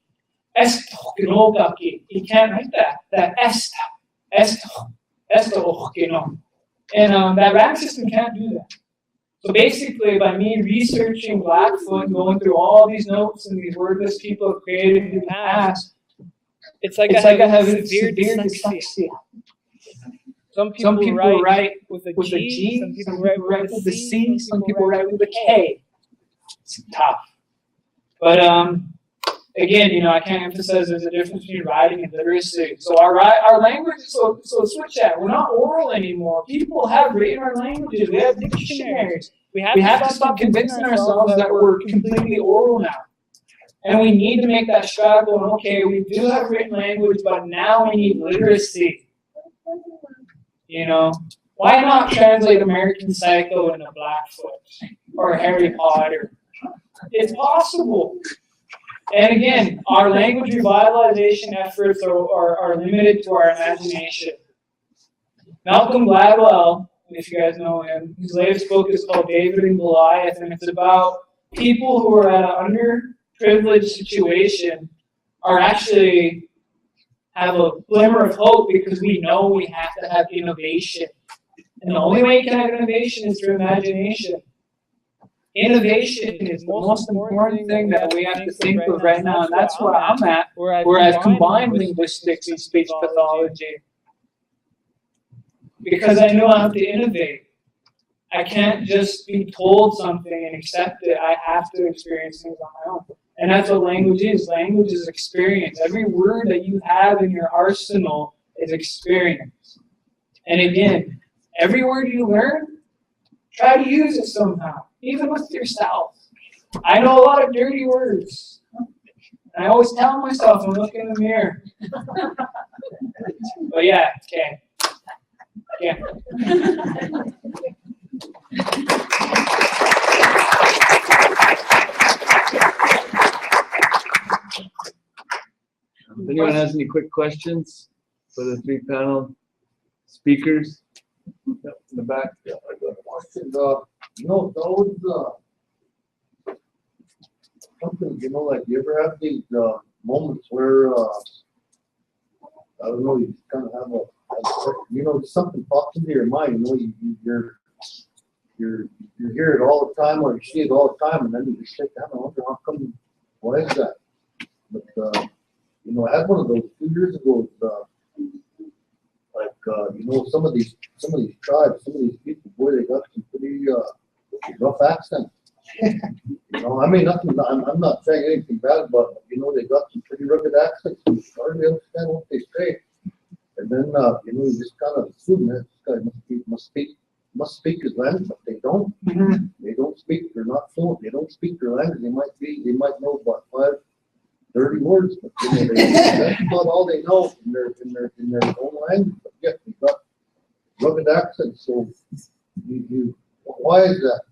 Esto, you can't write that. That esto, and that writing system can't do that. So basically, by me researching Blackfoot and going through all these notes and these wordless people have created in the past, it's like I have severe dyslexia. Some people write with a G, some people write with a C, some people write with a K. It's tough. But again, I can't emphasize there's a difference between writing and literacy. So our language, so switch that. We're not oral anymore. People have written our languages. We have dictionaries. We have to stop convincing ourselves that we're completely oral now. And we need to make that struggle. Okay, we do have written language, but now we need literacy. Why not translate American Psycho into Blackfoot or Harry Potter? It's possible. And again, our language revitalization efforts are limited to our imagination. Malcolm Gladwell, if you guys know him, his latest book is called David and Goliath, and it's about people who are at an underprivileged situation are actually have a glimmer of hope because we know we have to have innovation. And the only way you can have innovation is through imagination. Innovation is the most important thing that we have to think of right now, and that's where I'm at, where I've combined linguistics and speech pathology. Because I know I have to innovate. I can't just be told something and accept it. I have to experience things on my own. And that's what language is. Language is experience. Every word that you have in your arsenal is experience. And again, every word you learn, try to use it somehow, even with yourself. I know a lot of dirty words. And I always tell myself when I look in the mirror. But yeah, okay. Yeah. If anyone has any quick questions for the three panel speakers? Yep, in the back. Yeah, I got a question. Something, like, you ever have these moments where, I don't know, you kind of have something pops into your mind, you hear it all the time or you see it all the time, and then you just think, I wonder how come, why is that? But, I had one of those 2 years ago, some of these tribes, some of these people, boy, they got some pretty rough accents. I'm not saying anything bad about them, they got some pretty rugged accents, and you hardly understand what they say. And then, you just kind of assume that this guy must speak his language, but they don't. Mm-hmm. They don't speak, they're not fluent, they don't speak their language. They might know about 30 words, but that's about all they know in their own language. But yet they got rugged accents. So why is that?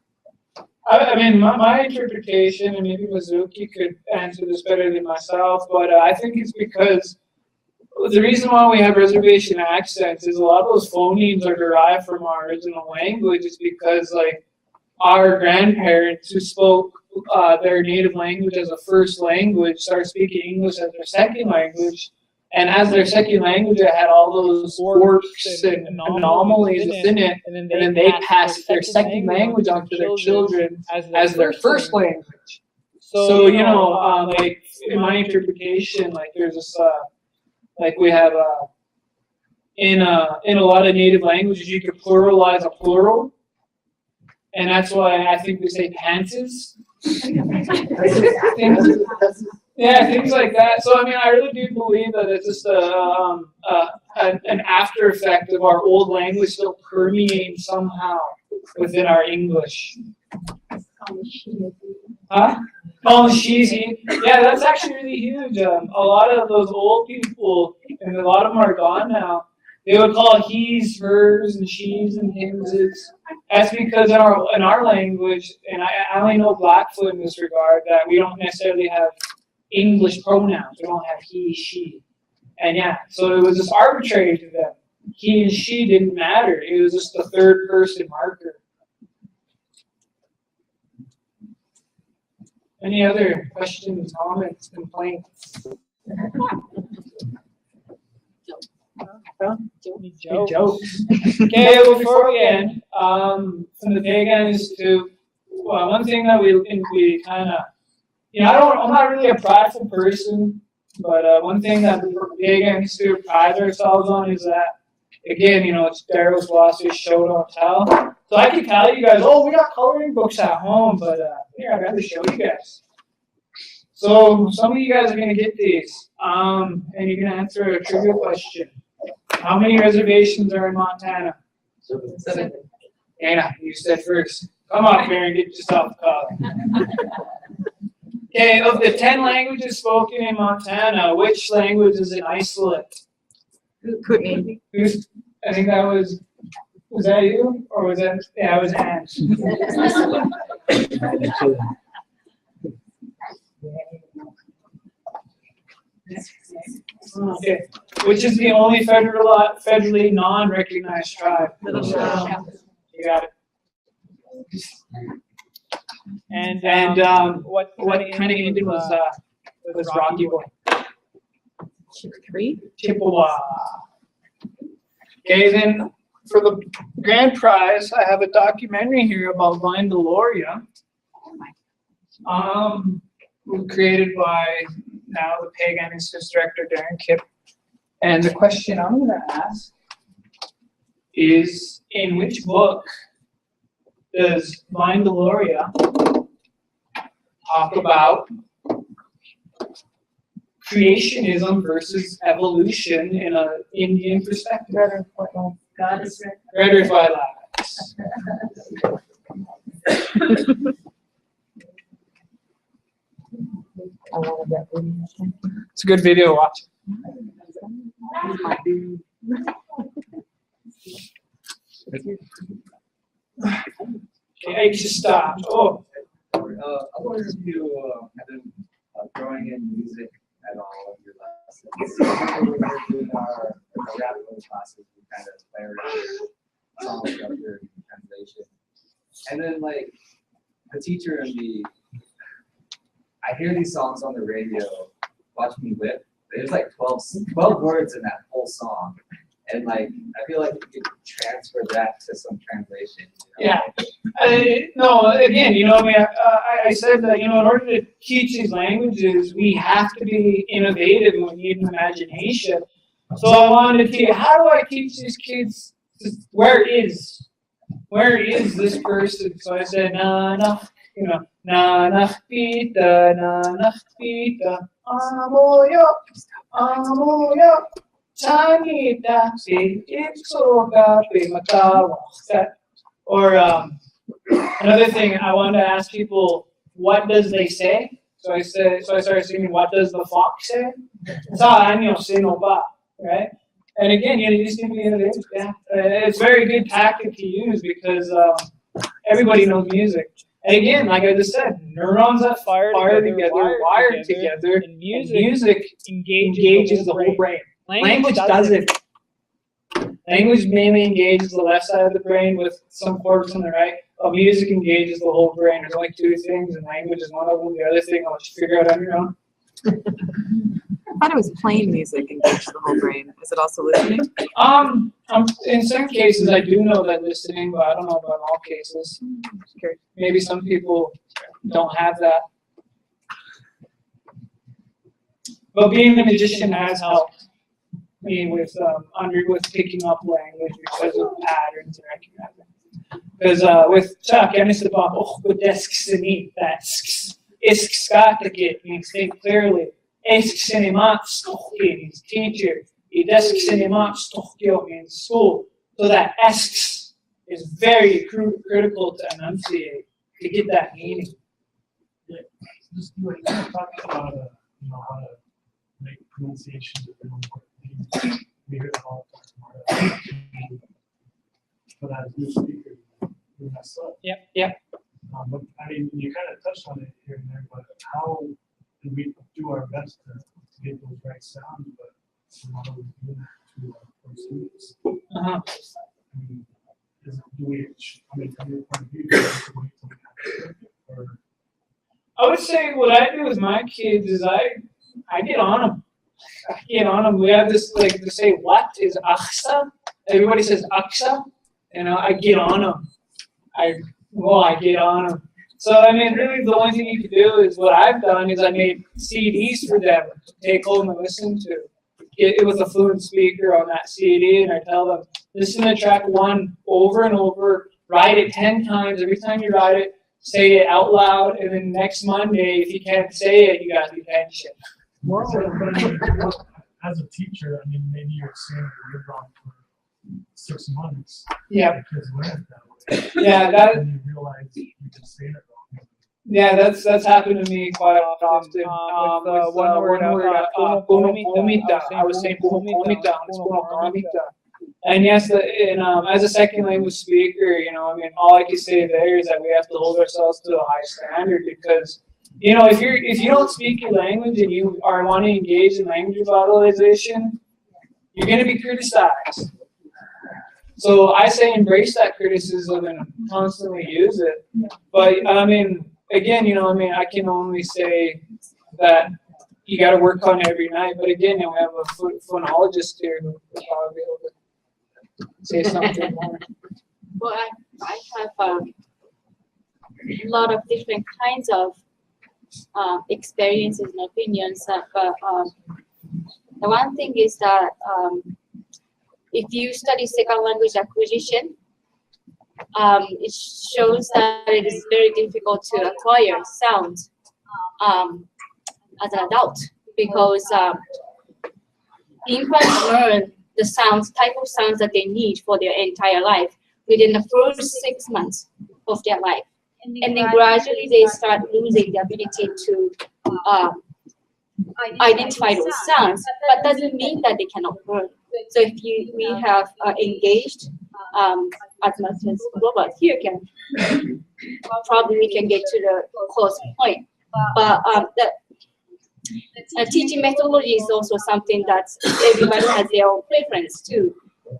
I mean, my interpretation, and maybe Mizuki could answer this better than myself, but I think it's because the reason why we have reservation accents is a lot of those phonemes are derived from our original language. Is because, like, our grandparents who spoke their native language as a first language started speaking English as their second language. And as their second language, it had all those quirks and anomalies within it. And then they passed their second language on to their children as their first language. So, like, in my interpretation, like, there's this, like, we have, in a lot of native languages, you could pluralize a plural. And that's why I think we say panses. Yeah, things like that. So, I mean, I really do believe that it's just an after effect of our old language still permeating somehow within our English. Huh? Oh, cheesy. Yeah, that's actually really huge. A lot of those old people, and a lot of them are gone now, they would call he's, hers, and she's, and himses. That's because in our language, and I only know Blackfoot in this regard, that we don't necessarily have English pronouns. We don't have he, she. And yeah, so it was just arbitrary to them. He and she didn't matter. It was just the third person marker. Any other questions, comments, complaints? Jokes. Okay, well, before we end, from the Pagan Institute, one thing that we kind of, I'm not really a prideful person, but one thing that the Pagan Institute prides ourselves on is that, again, it's Daryl's philosophy, show, don't tell. So I can tell you guys, we got coloring books at home, but here, I got to show you guys. So some of you guys are going to get these, and you're going to answer a trivia question. How many reservations are in Montana? 7. Anna, you said first. Come on, Karen, get yourself a call. Okay, of the 10 languages spoken in Montana, which language is in isolate? Me. I think that was that you? Or was that, it was Anne. Okay. Which is the only federally non-recognized tribe? You got it. And what kind of Indian was Rocky Boy? Chippewa. Okay, then for the grand prize, I have a documentary here about Vine Deloria. Created by now the Pagan Institute's director, Darren Kipp. And the question I'm going to ask is, in which book does Vine Deloria talk about creationism versus evolution in an Indian perspective? Goddess Redders by Lax. It's a good video to watch. Okay, I just stopped. Oh. I wonder if you have been growing in music at all in your lessons. When we were doing our rap classes, we kind of play around with songs structure and translation. And then like the teacher and I hear these songs on the radio, watch me whip. There's like 12 words in that whole song. And like, I feel like you could transfer that to some translation. You know? Yeah. No, again, you know, I said that, you know, in order to teach these languages, we have to be innovative and we need an imagination. So I wanted to teach, how do I teach these kids, where is this person? So I said, you know, pita, amoyo, Tanita, si itsuga pimatawak. Or another thing, I wanted to ask people, what does they say? So I started singing, what does the fox say? Right? And again, you just need to be innovative. Yeah. It's a very good tactic to use because everybody knows music. And again, like I just said, neurons that fire together, wire together, and music engages the whole brain. Language doesn't. Language mainly engages the left side of the brain with some cortex on the right. But music engages the whole brain. There's only two things, and language is one of them. The other thing I'll let you figure out on your own. I thought it was playing music engaged the whole brain. Is it also listening? In some cases, I do know that listening, but I don't know about all cases. Maybe some people don't have that. But being a magician has helped me with picking up language because of patterns and recognizing. Because with Chuck, I used to talk, that iskskatake means think clearly. Means teacher. Means school. So that esks is very critical to enunciate, to get that meaning. Yeah, just like talking about how to make pronunciations of different things. We hear it all the time. But as new speakers, we mess up. Yep. But I mean, you kind of touched on it here and there, but how do we do our best to get those right sounds, but we're not always doing that to our students? Uh-huh. From your point of view, do we have to wait till we have it, or? I would say what I do with my kids is I get on them. We have this, like, to say what is aksa. Everybody says aksa. You know, I get on them. I get on them. So, I mean, really the only thing you can do is what I've done is I made CDs for them to take home and listen to. It was a fluent speaker on that CD, and I tell them, listen to track 1 over and over, write it 10 times. Every time you write it, say it out loud, and then next Monday, if you can't say it, you got detention. As a teacher, I mean, maybe you're saying that you're wrong for 6 months. Yeah. The kids learn it that way. Yeah, and you realize you just saying it wrong. Yeah, that's happened to me quite often. With one word, I was saying and yes, as a second language speaker, you know, I mean, all I can say there is that we have to hold ourselves to a high standard because, you know, if you don't speak your language and you are wanting to engage in language revitalization, you're going to be criticized. So I say embrace that criticism and constantly use it. But I mean, again, you know, I mean, I can only say that you got to work on it every night. But again, you know, we have a phonologist here who will probably be able to say something more. Well, I have a lot of different kinds of experiences and opinions. But the one thing is that if you study second language acquisition, it shows that it is very difficult to acquire sound as an adult because infants learn the sounds, type of sounds that they need for their entire life within the first 6 months of their life. And then gradually they start losing the ability to identify those sounds, but doesn't mean that they cannot learn. So if we have engaged as much as robots here can, probably we can get to the close point. But the teaching methodology is also something that everybody has their own preference too.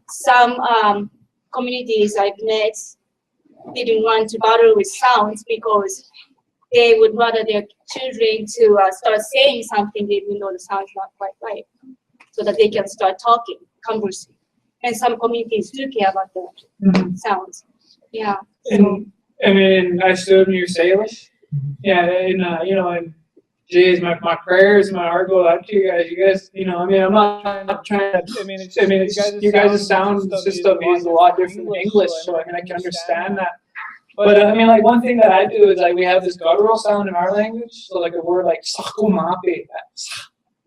Some communities I've met didn't want to bother with sounds because they would rather their children to start saying something even though the sound's not quite right, so that they can start talking, conversing. And some communities do care about the sounds. Yeah. And I mean, I assume you're Salish. Yeah, and you know, and geez, my prayers, my heart go out to you guys. You guys, you know, I mean, I'm not trying to. I mean, it's you guys' sound system is a lot different than English, so I mean, I can understand that. But I mean, like one thing that I do is like we have this guttural sound in our language. So like a word like sakumape,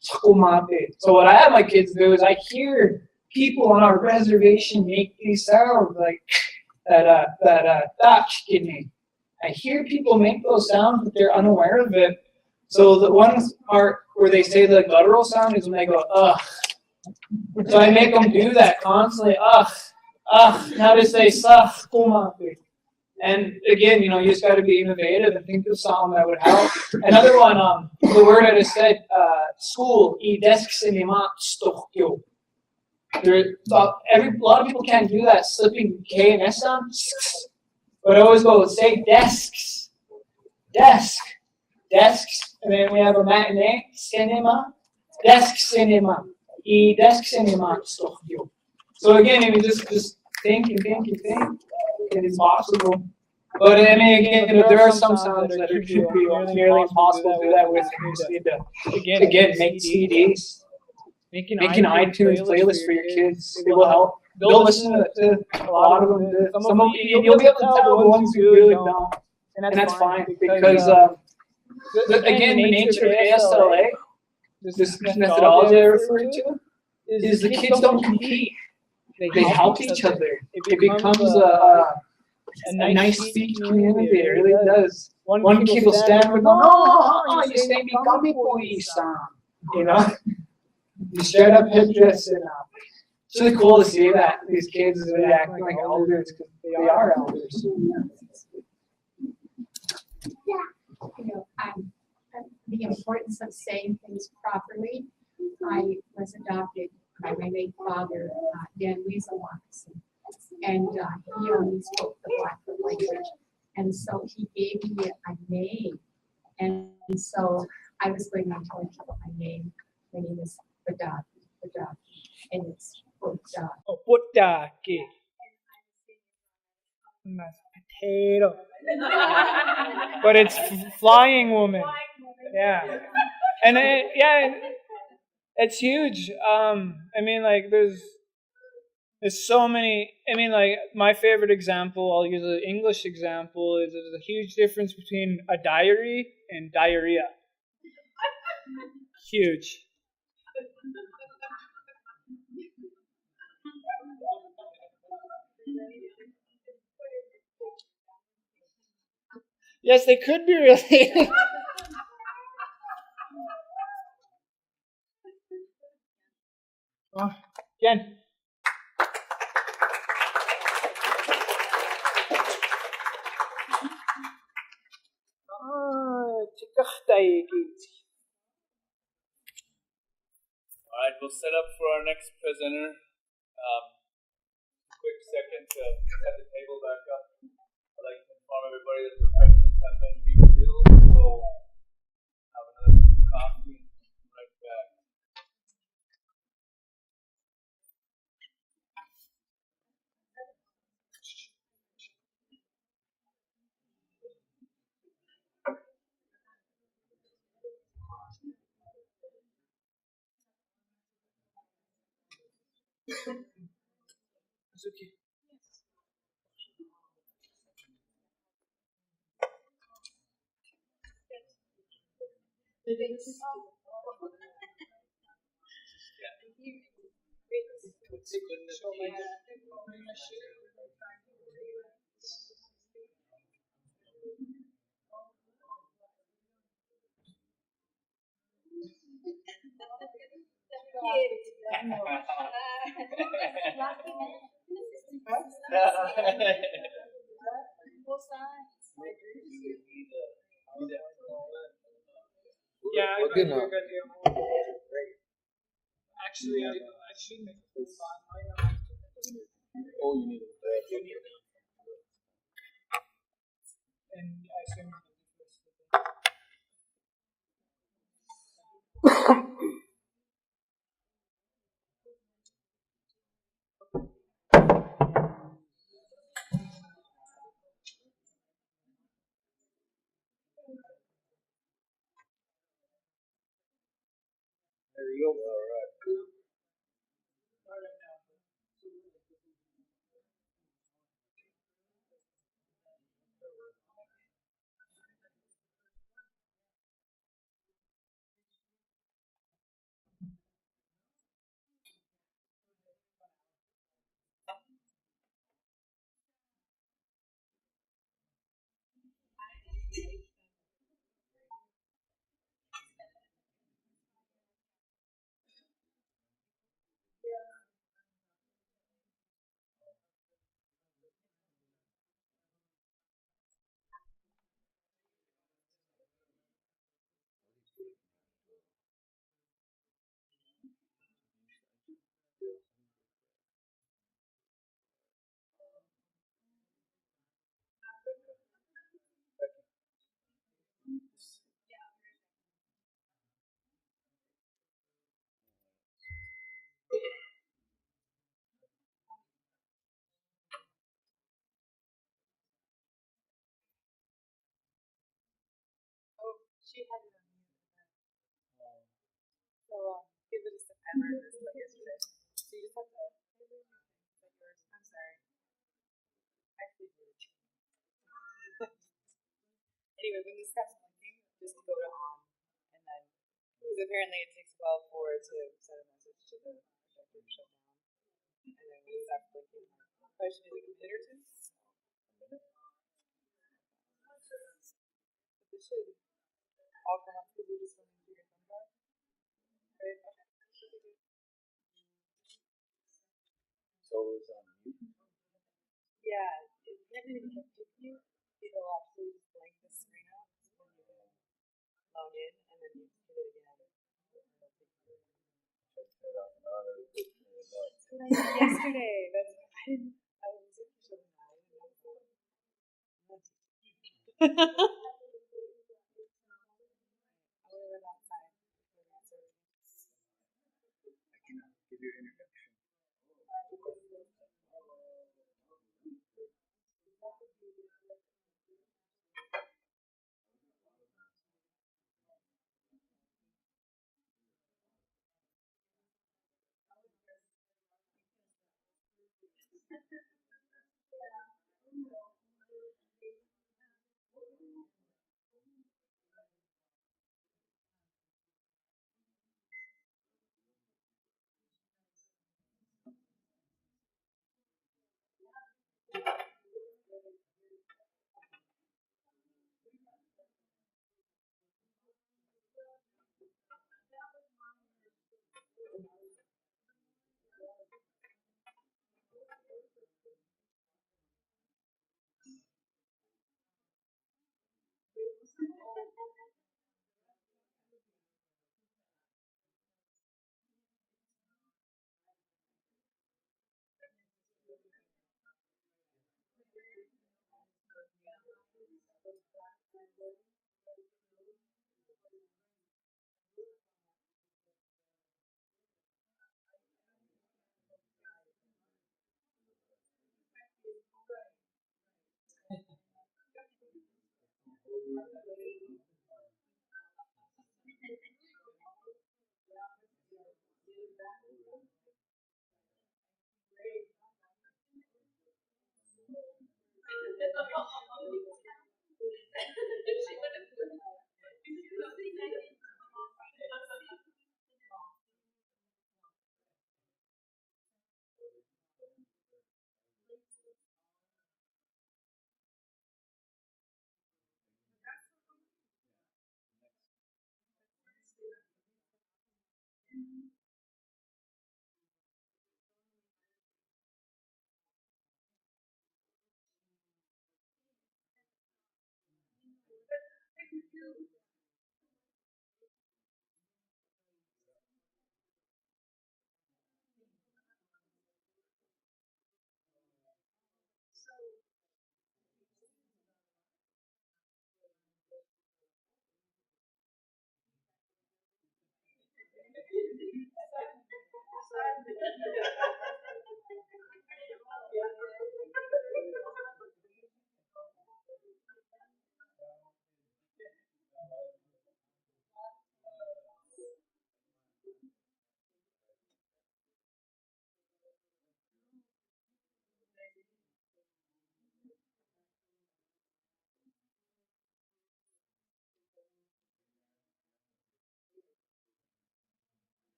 sakumape. So what I have my kids do is I hear people on our reservation make these sounds like that. I hear people make those sounds, but they're unaware of it. So the ones are where they say the guttural sound is when they go ugh. So I make them do that constantly. Ugh, ugh. Now to say sakumape. And again, you know, you just got to be innovative and think of something that would help. Another one, the word I just said, school, a lot of people can't do that slipping K and S sound. But I always go, say desks, desk, desks. And then we have a matinee, cinema, desk cinema, desk cinema studio. So again, if you just think and think and think, it's possible. But I mean, again, there are some sounds that should be nearly impossible to do that with. You just need to, again, make CDs, make an iTunes playlist for your kids. It will help. They'll listen to a lot of them. Some of you'll be able to tell the ones who really don't, and that's fine because again, the nature of ASLA, this methodology I referred to, is the kids don't compete. They help each other. It becomes a nice speech community. It really does. One kid will stand and go, no, you say me kami po-isan. You know? You straight up hip dress and it's really cool to see that these kids are really acting like elders because they are elders. Yeah. You know, the importance of saying things properly. I was adopted by my late father, Dan Weasel-Watson, and he only spoke the Blackfoot language, and so he gave me a name, and so I was going on telling people my name. My name is Bernadine, and it's Potaki. Potato. But it's flying woman. Yeah. And it's huge. I mean, like, there's so many. I mean, like, my favorite example, I'll use an English example, is there's a huge difference between a diary and diarrhea. Huge. Yes, they could be related. Again. Alright, we'll set up for our next presenter. Quick second to set the table back up. I'd like to inform everybody that the refreshments have been refilled, so have another coffee right back. Mizuki. Yeah, We're gonna. Actually, I should make this fun. Why not? Oh, you need a And I assume There you go. All right. She had it on mute. So give it a second. I learned this like yesterday. So you just have to. Is that yours? I'm sorry. Actually, anyway, when this stops blinking, just go to on, and then because apparently it takes a while for it to send a message to the projector to shut down, and then when it stops blinking, I should do like a minute or two. But this should all come up because you just went into your thumb bar. Right? Okay. So it's on mute. Yeah, if you, it'll actually just blank the screen out, then you can log in, and then you hit it again. Check that out. That's what I did yesterday. That's I didn't. I was showing that. I didn't know. I would have been outside. I can give you an introduction.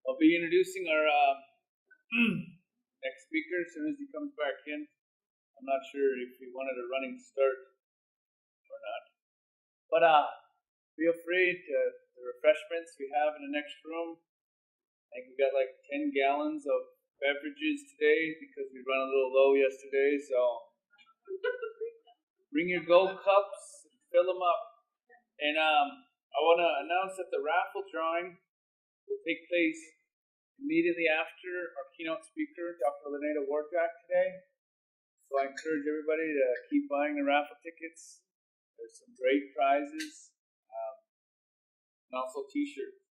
I'll be introducing our next speaker as soon as he comes back in. I'm not sure if he wanted a running start or not. But feel free to the refreshments we have in the next room. I think we got like 10 gallons of beverages today because we ran a little low yesterday. So bring your gold cups and fill them up. And I want to announce that the raffle drawing will take place immediately after our keynote speaker, Dr. Lenita Wardjack, today. So I encourage everybody to keep buying the raffle tickets. There's some great prizes and also t-shirts.